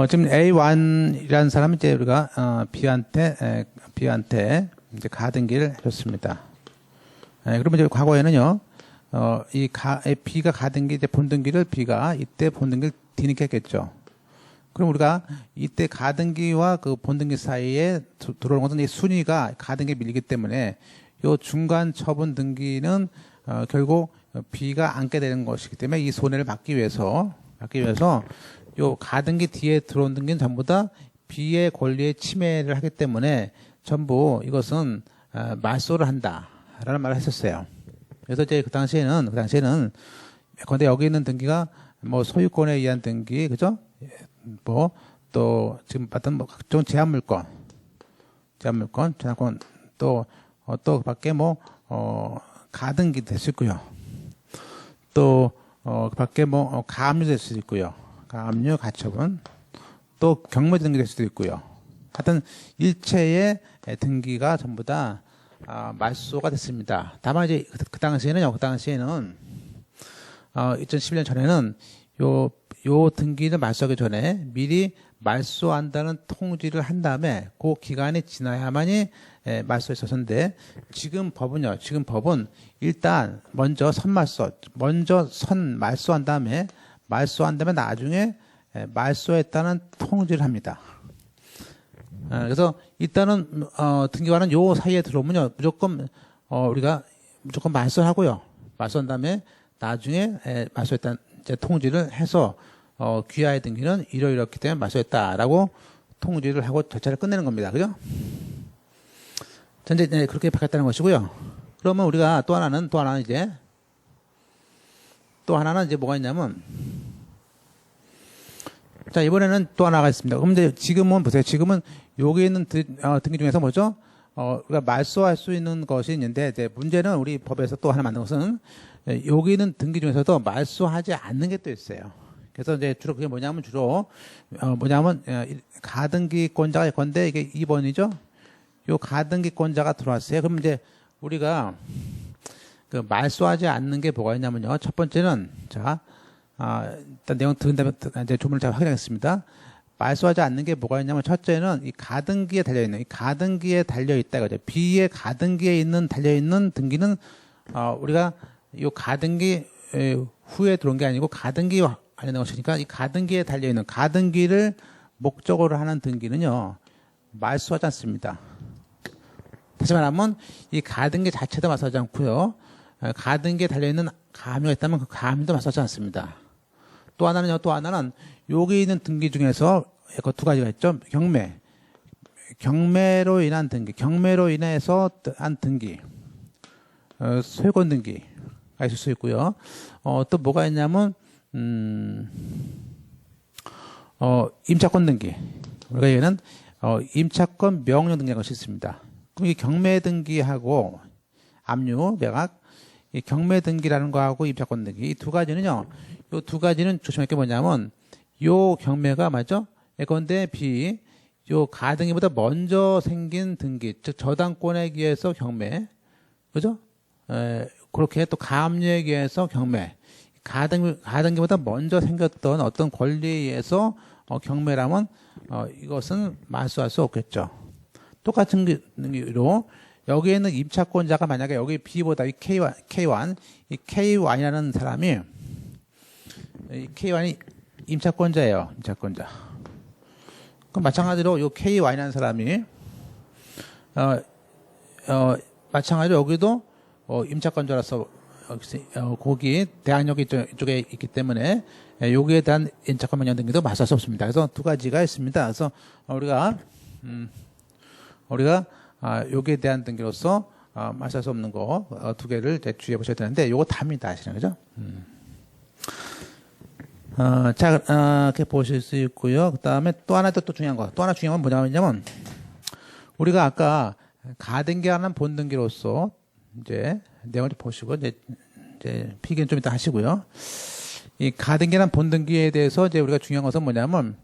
지금 A1이라는 사람이 이제 우리가 B한테 이제 가등기를 해줬습니다. 그러면 이제 과거에는요 B가 가등기 이제 본등기를 B가 이때 본등기를 뒤늦게했겠죠. 그럼 우리가 이때 가등기와 그 본등기 사이에 들어오는 것은 이 순위가 가등기에 밀리기 때문에 이 중간 처분 등기는 결국 B가 안게 되는 것이기 때문에 이 손해를 막기 위해서 이 가등기 뒤에 들어온 등기는 전부 다 B의 권리에 침해를 하기 때문에 전부 이것은 말소를 한다라는 말을 했었어요. 그래서 이제 그 당시에는 근데 여기 있는 등기가 뭐 소유권에 의한 등기, 그죠? 뭐 또 지금 봤던 뭐 각종 제한물권, 제한권 또 또 밖에 뭐 가등기 될 수 있고요. 또 그 밖에 뭐 가압류 될 수도 있고요. 가압류, 가처분, 또 경매 등기 될 수도 있고요. 하여튼 일체의 등기가 전부 다 말소가 됐습니다. 다만 이제 그 당시에는 2011년 전에는 요 등기를 말소하기 전에 미리 말소한다는 통지를 한 다음에 그 기간이 지나야만이 말소했었는데 지금 법은 일단 먼저 말소한 다음에 나중에 말소했다는 통지를 합니다. 그래서 일단은 등기관은 요 사이에 들어오면요 우리가 무조건 말소하고요. 말소한 다음에 나중에 말소했다는 통지를 해서 귀하의 등기는 이렇기 때문에 말소했다라고 통지를 하고 절차를 끝내는 겁니다. 그죠? 전제 그렇게 바뀌었다는 것이고요. 그러면 우리가 또 하나는 이제 뭐가 있냐면, 자, 이번에는 또 하나가 있습니다. 그럼 이제 지금은 보세요. 지금은 여기 있는 등기 중에서 뭐죠? 우리가 말소할 수 있는 것이 있는데, 이제 문제는 우리 법에서 또 하나 만든 것은 여기 있는 등기 중에서도 말소하지 않는 게 또 있어요. 그래서 이제 주로 그게 뭐냐면 가등기권자가 있건데 이게 2번이죠. 요 가등기권자가 들어왔어요. 그럼 이제 우리가 그 말소하지 않는 게 뭐가 있냐면요. 첫 번째는 일단 내용 들은 다음에 이제 조문을 잘 확인하겠습니다. 말소하지 않는 게 뭐가 있냐면 첫째는 이 가등기에 달려있는 이거죠. B의 가등기에 달려있는 등기는 우리가 요 가등기 후에 들어온 게 아니고 가등기 관련된 것이니까 이 가등기에 달려있는 가등기를 목적으로 하는 등기는요 말소하지 않습니다. 다시 말하면 이 가등기 자체도 말소하지 않고요. 가등기에 달려있는 가압류가 있다면 그 가압류도 말소하지 않습니다. 또 하나는 여기 있는 등기 중에서 두 가지가 있죠. 경매로 인한 등기, 경매로 인해서 한 등기, 소유권 등기가 있을 수 있고요. 또 뭐가 있냐면 임차권 등기. 우리가 얘는 임차권 명령 등기라는 것이 있습니다. 그럼 이 경매 등기하고 압류, 매각, 이 경매 등기라는 거하고 임차권 등기 이 두 가지는요. 이 두 가지는 조심할 게 뭐냐면 요 경매가 맞죠? 예컨대 B 요 가등기보다 먼저 생긴 등기, 즉 저당권에 의해서 경매, 그죠? 그렇게 또 가압류에 의해서 경매. 가등기보다 먼저 생겼던 어떤 권리에 의해서 경매라면 이것은 말소할 수 없겠죠. 똑같은 경우로 여기에 있는 임차권자가 만약에 여기 B보다 이 K1, 이 K1이라는 사람이 이 K1이 임차권자예요. 임차권자. 그럼 마찬가지로 이 K1이라는 사람이 마찬가지로 여기도 임차권자로서 거기 대항력이 이쪽에 있기 때문에 여기에 대한 임차권 명령 등기도 말소할 수 없습니다. 그래서 두 가지가 있습니다. 그래서 우리가 여기에 대한 등기로서 말소할 수 없는 거 두 개를 주의해 보셔야 되는데 요거 답니다. 아시는 거죠? 이렇게 보실 수 있고요. 그 다음에 또 하나 중요한 건 뭐냐면 우리가 아까 가등기하는 본등기로서 이제 내용을 보시고 이제 필기는 좀 이따 하시고요. 이 가등기란 본등기에 대해서 이제 우리가 중요한 것은 뭐냐면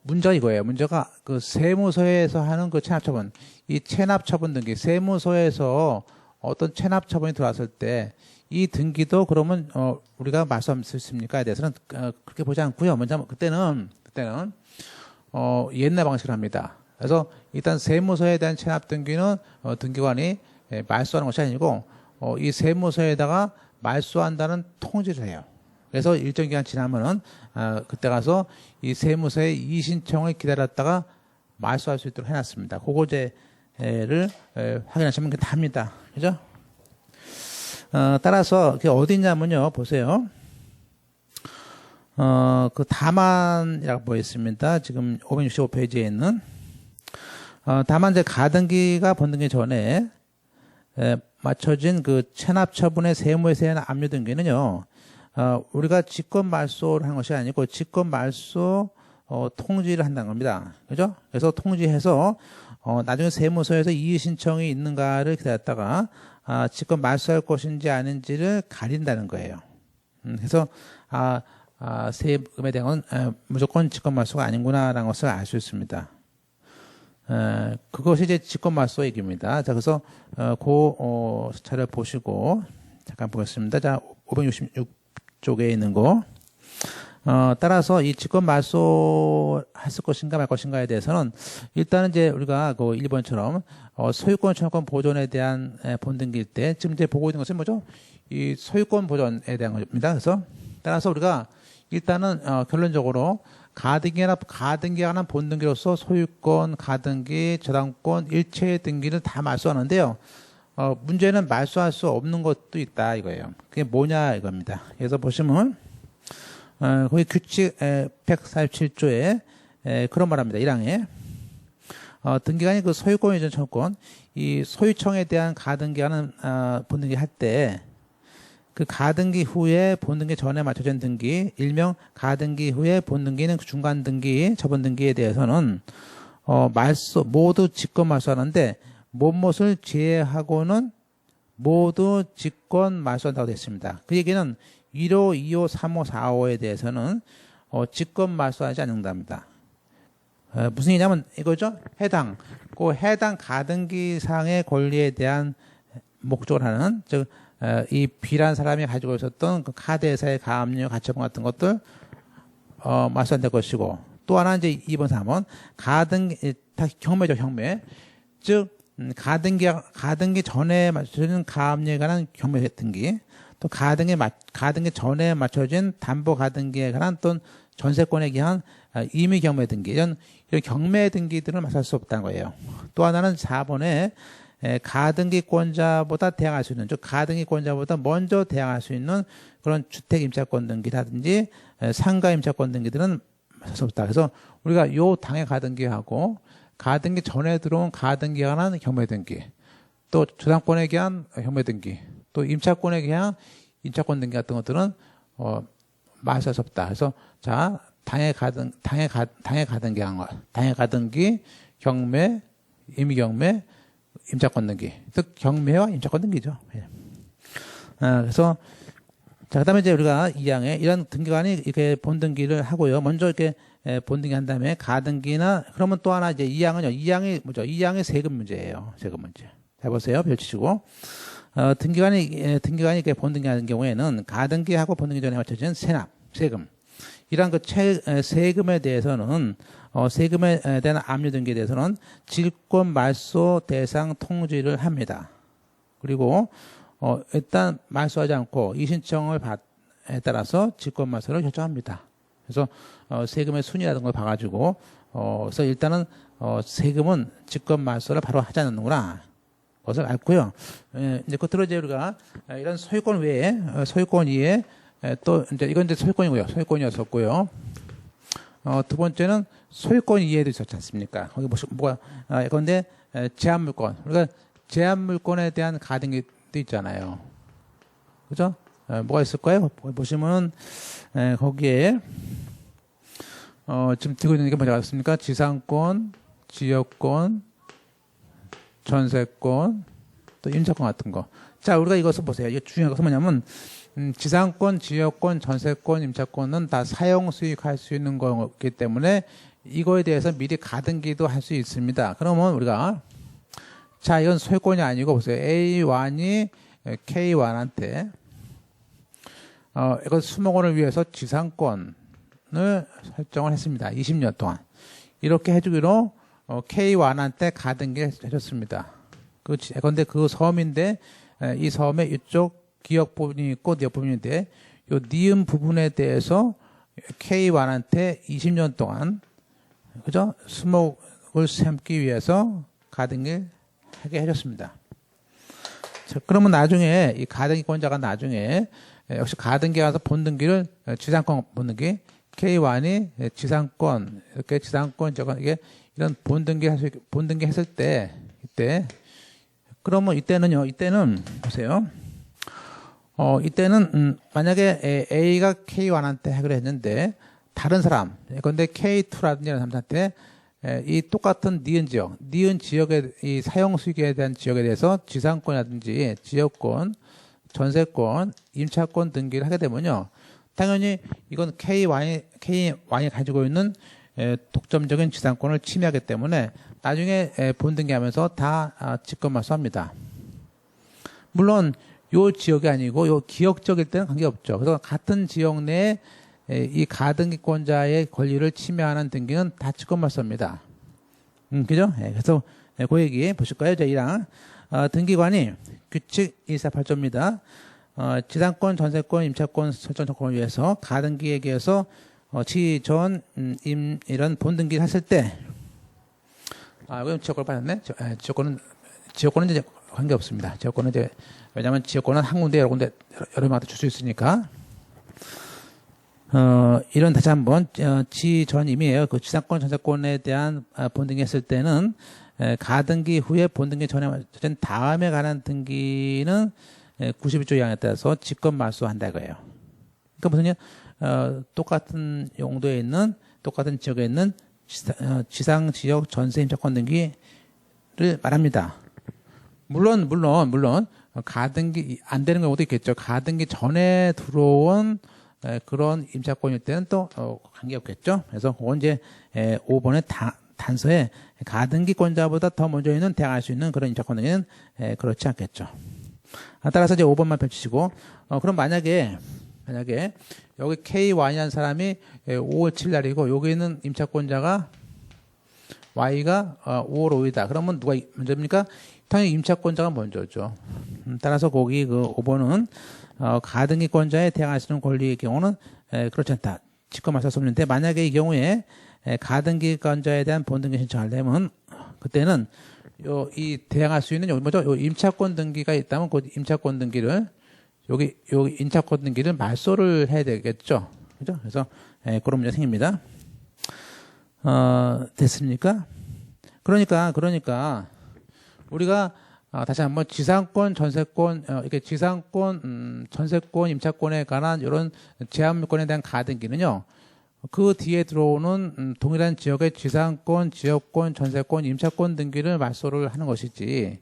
문제가 이거예요. 문제가 그 세무서에서 하는 그 체납처분, 이 체납처분 등기, 세무서에서 어떤 체납처분이 들어왔을 때 이 등기도 그러면 우리가 말소할 수 있습니까에 대해서는 그렇게 보지 않고요. 먼저 그때는 옛날 방식을 합니다. 그래서 일단 세무서에 대한 체납 등기는 등기관이 말소하는 것이 아니고 이 세무서에다가 말소한다는 통지를 해요. 그래서 일정 기간 지나면은 그때 가서 이 세무서의 이의신청을 기다렸다가 말소할 수 있도록 해놨습니다. 그거제를 확인하시면 답니다. 그죠? 따라서 그게 어디 있냐면요. 보세요. 그 다만이라고 보였습니다. 지금 565페이지에 있는 다만 이제 가등기가 본등기 전에 맞춰진 그 체납처분의 세무에서 의한 압류 등기는요. 우리가 직권 말소를 한 것이 아니고 직권 말소 통지를 한다는 겁니다. 그죠? 그래서 통지해서 나중에 세무서에서 이의 신청이 있는가를 기다렸다가 직권 말소할 것인지 아닌지를 가린다는 거예요. 그래서 세금에 대한 건 무조건 직권 말소가 아닌구나라는 것을 알 수 있습니다. 그것이 이제 직권 말소 얘기입니다. 자, 그래서 그 차를 보시고 잠깐 보겠습니다. 자, 566쪽에 있는 거. 따라서 이 직권 말소 했을 것인가 말 것인가에 대해서는 일단은 이제 우리가 그 1번처럼 소유권, 청구권 보존에 대한 본등기일 때 지금 이제 보고 있는 것은 뭐죠? 이 소유권 보존에 대한 겁니다. 그래서 따라서 우리가 일단은 결론적으로 가등기나 관한 본등기로서 소유권, 가등기, 저당권, 일체 등기를 다 말소하는데요. 문제는 말소할 수 없는 것도 있다 이거예요. 그게 뭐냐 이겁니다. 그래서 보시면 거기 규칙 147조에 그런 말합니다. 1항에 등기관이 그 소유권 이전 청구권 이 소유청에 대한 가등기하는 본등기 할 때 그 가등기 후에 본등기 전에 맞춰진 등기, 일명 가등기 후에 본등기는 그 중간 등기, 처분 등기에 대해서는 모두 직권 말소하는데 무엇을 제외하고는 모두 직권 말소한다고 되어 있습니다. 그 얘기는 1호, 2호, 3호, 4호에 대해서는 직권 말소하지 않는답니다. 무슨 얘기냐면 이거죠. 해당 가등기상의 권리에 대한 목적을 하는 즉 이 B라는 사람이 가지고 있었던 그 카드회사의 가압류, 가처분 같은 것들 말소한될 것이고 또 하나 이제 2번, 3번 가등기 경매죠. 경매 즉 가등기 전에 맞춰진 가압류에 관한 경매 등기 또 가등기 전에 맞춰진 담보 가등기에 관한 또는 전세권에 기한 임의 경매 등기 이런 경매 등기들을 말할 수 없다는 거예요. 또 하나는 4번에 가등기권자보다 대항할 수 있는 즉 가등기권자보다 먼저 대항할 수 있는 그런 주택 임차권 등기라든지 상가 임차권 등기들은 말할 수 없다. 그래서 우리가 요 당해 가등기하고 가등기 전에 들어온 가등기에 관한 경매 등기 또 저당권에 대한 경매 등기 또 임차권에 대한 임차권 등기 같은 것들은 말할 수 없다. 그래서 자 당해 가등기 한 것, 당해 가등기, 경매, 임의 경매, 임차권 등기, 즉 경매와 임차권 등기죠. 그래서 자 그다음에 이제 우리가 2항에 이런 등기관이 이렇게 본등기를 하고요. 먼저 이렇게 본등기 한 다음에 가등기나 그러면 또 하나 이제 2항은요. 2항이 뭐죠? 2항이 세금 문제예요. 세금 문제. 해보세요. 펼치시고. 등기관이 이렇게 본등기하는 경우에는 가등기하고 본등기 전에 맞춰진 세금. 이러한 그 세금에 대해서는 세금에 대한 압류 등기에 대해서는 질권 말소 대상 통지를 합니다. 그리고 일단 말소하지 않고 이신청을 에 따라서 질권 말소를 결정합니다. 그래서 세금의 순위라든 걸 봐가지고 그래서 일단은 세금은 직권 말소를 바로 하지 않는구나. 그것을 알고요. 이제 끝으로 이제 우리가 이런 소유권 외에 소유권 이외에 또 이제 이건 이제 소유권이고요. 소유권이었었고요. 두 번째는 소유권 이외에도 있었지 않습니까? 거기 뭐가 그런데 제한 물권. 우리가 제한 물권에 대한 가등기도 있잖아요. 그죠? 뭐가 있을까요? 보시면은 거기에 지금 들고 있는 게 뭐가 있습니까? 지상권, 지역권, 전세권, 또 임차권 같은 거. 자, 우리가 이것을 보세요. 이게 중요한 것은 뭐냐면 지상권, 지역권, 전세권, 임차권은 다 사용 수익할 수 있는 거기 때문에 이거에 대해서 미리 가등기도 할 수 있습니다. 그러면 우리가 자, 이건 소유권이 아니고 보세요. A1이 K1한테 이건 수목원을 위해서 지상권을 설정을 했습니다. 20년 동안. 이렇게 해주기로 K1한테 가등기 해줬습니다. 그런데 그 섬인데 이 섬에 이쪽 기역 부분이 있고 니역 부분인데 요 니은 부분에 대해서 K1한테 20년 동안 그죠? 수목을 심기 위해서 가등기 하게 해줬습니다. 자, 그러면 나중에 이 가등기권자가 나중에 역시 가등기에 가서 본등기를 지상권 본등기 K1이 지상권 이렇게 지상권 저건 이게 이런 본등기 했을 때 이때 그러면 이때는 보세요. 이때는 만약에 A가 K1한테 해결을 했는데 다른 사람, 그런데 K2라든지 이런 사람한테 이 똑같은 니은 지역의 이 사용 수익에 대한 지역에 대해서 지상권이라든지 지역권, 전세권, 임차권 등기를 하게 되면요. 당연히 이건 K1이 가지고 있는 독점적인 지상권을 침해하기 때문에 나중에 본등기하면서 다 직권말소합니다. 물론 요 지역이 아니고 요 기역적일 때는 관계없죠. 그래서 같은 지역 내에 이 가등기권자의 권리를 침해하는 등기는 다 직권말소입니다. 그죠? 그래서 그 얘기 보실 거예요. 자, 1항. 등기관이 규칙 148조입니다. 지상권, 전세권, 임차권 설정 조건을 위해서 가등기에 의해서 지전, 이런 본등기를 했을 때, 여기 지역권을 빠졌네. 지역권은 이제 관계없습니다. 지역권은 이제, 왜냐면 지역권은 한 군데, 여러 명한테 줄 수 있으니까. 이런 다시 한번, 지전임이에요. 그 지상권, 전세권에 대한 본등기 했을 때는, 가등기 후에 본등기 전에 다음에 관한 등기는 92조 2항에 따라서 직권말소한다 이거예요. 그러니까 무슨 똑같은 용도에 있는 똑같은 지역에 있는 지상 지역 전세 임차권 등기를 말합니다. 물론 가등기 안 되는 경우도 있겠죠. 가등기 전에 들어온 그런 임차권일 때는 또 관계없겠죠. 그래서 그건 이제 5번의 단서에 가등기권자보다 더 먼저 있는 대항할 수 있는 그런 임차권 등기는 그렇지 않겠죠. 따라서 이제 5번만 펼치시고, 그럼 만약에 여기 K1이라는 사람이 5월 7일 날이고 여기 있는 임차권자가 Y가 5월 5일이다. 그러면 누가 먼저입니까? 당연히 임차권자가 먼저죠. 따라서 거기 그 5번은 가등기권자에 대항할 수 있는 권리의 경우는 그렇지 않다. 직권말소할 수 없는데 만약에 이 경우에 가등기권자에 대한 본등기 신청하려면 그때는 이 대항할 수 있는 여기 뭐죠? 요 임차권 등기가 있다면 그 임차권 등기를 여기 임차권 등기를 말소를 해야 되겠죠. 그죠? 그래서 그런 문제 생깁니다. 됐습니까? 그러니까 우리가 다시 한번 지상권, 전세권, 이렇게 지상권, 전세권, 임차권에 관한 이런 제한물권에 대한 가등기는요. 그 뒤에 들어오는 동일한 지역의 지상권, 지역권, 전세권, 임차권 등기를 말소를 하는 것이지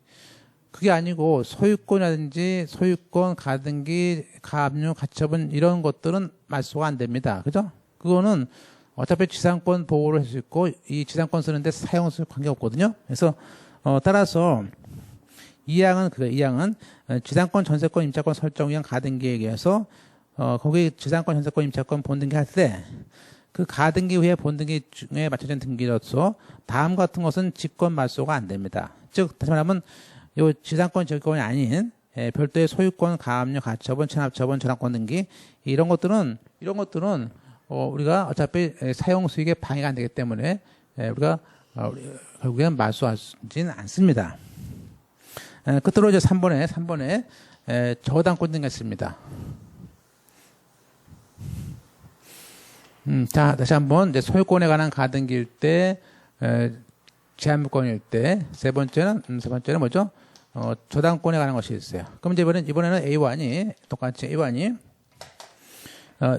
그게 아니고 소유권이라든지 소유권, 가등기, 가압류, 가처분 이런 것들은 말소가 안 됩니다. 그죠? 그거는 어차피 지상권 보호를 할 수 있고 이 지상권 쓰는데 사용수 관계없거든요. 그래서 따라서 이 항은 지상권, 전세권, 임차권 설정 위한 가등기에 의해서 거기 지상권, 전세권, 임차권 본등기 할 때 그 가등기 후에 본등기 중에 맞춰진 등기로서 다음 같은 것은 직권 말소가 안 됩니다. 즉 다시 말하면 요 지상권, 지역권이 아닌 별도의 소유권, 가압류, 가처분, 체납처분, 전환권 등기 이런 것들은 우리가 어차피 사용 수익에 방해가 안 되기 때문에 우리가 결국에는 말소하지는 않습니다. 끝으로 이제 3번에 저당권 등기가 있습니다. 자, 다시 한번 이제 소유권에 관한 가등기일 때, 제한물권일 때, 세 번째는 뭐죠? 저당권에 관한 것이 있어요. 그럼 이제 이번에는 A1이, 똑같이 A1이,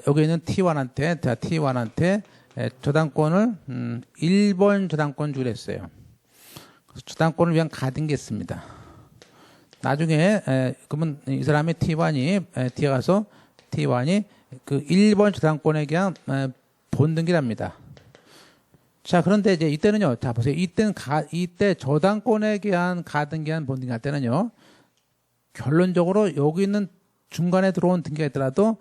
여기 있는 T1한테 저당권을, 1번 저당권 주기로 했어요. 저당권을 위한 가등기 했습니다. 나중에, 그러면 이 사람이 뒤에 가서 T1이 그 1번 저당권에 대한 본등기랍니다. 자, 그런데 이제 이때는요, 자, 보세요. 이때 저당권에 대한 가등기한 본등기 할 때는요, 결론적으로 여기 있는 중간에 들어온 등기가 있더라도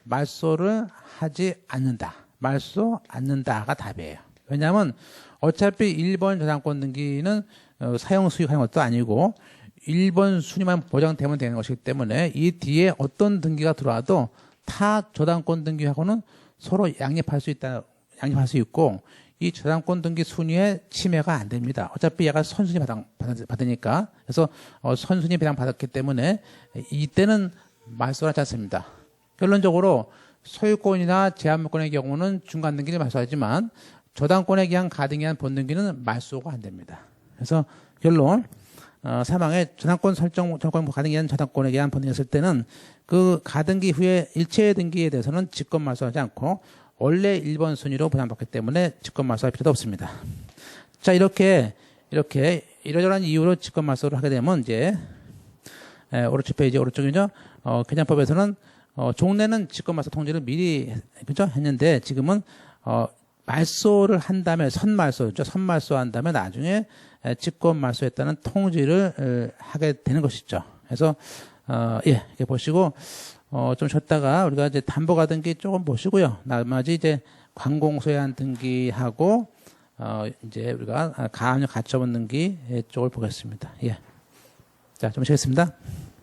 말소를 하지 않는다. 말소 않는다가 답이에요. 왜냐하면 어차피 1번 저당권 등기는 사용 수익하는 것도 아니고 1번 순위만 보장되면 되는 것이기 때문에 이 뒤에 어떤 등기가 들어와도 타 저당권 등기하고는 서로 양립할 수 있고 이 저당권 등기 순위에 침해가 안 됩니다. 어차피 얘가 선순위 받으니까. 그래서 선순위 배당 받았기 때문에 이때는 말소를 하지 않습니다. 결론적으로 소유권이나 제한물권의 경우는 중간 등기를 말소하지만 저당권에 의한 가등기한 본등기는 말소가 안 됩니다. 그래서 결론 사망의 저당권 설정 조건 가등기한 저당권에 의한 변동했을 때는 그 가등기 후에 일체 등기에 대해서는 직권 말소하지 않고 원래 1번 순위로 부담받기 때문에 직권 말소할 필요도 없습니다. 자, 이렇게 이러저러한 이유로 직권 말소를 하게 되면 이제 오른쪽 페이지 오른쪽이죠. 개정법에서는 종래는 직권 말소 통지를 미리 그죠 했는데 지금은 말소를 한 다음에 선말소죠. 선말소한 다음에 나중에 직권 말소했다는 통지를 하게 되는 것이죠. 그래서 예, 이렇게 보시고 좀 쉬었다가 우리가 이제 담보가등기 조금 보시고요. 나머지 이제 관공서해한 등기하고 이제 우리가 가압류 가처분 등기 쪽을 보겠습니다. 예. 자, 좀 쉬겠습니다.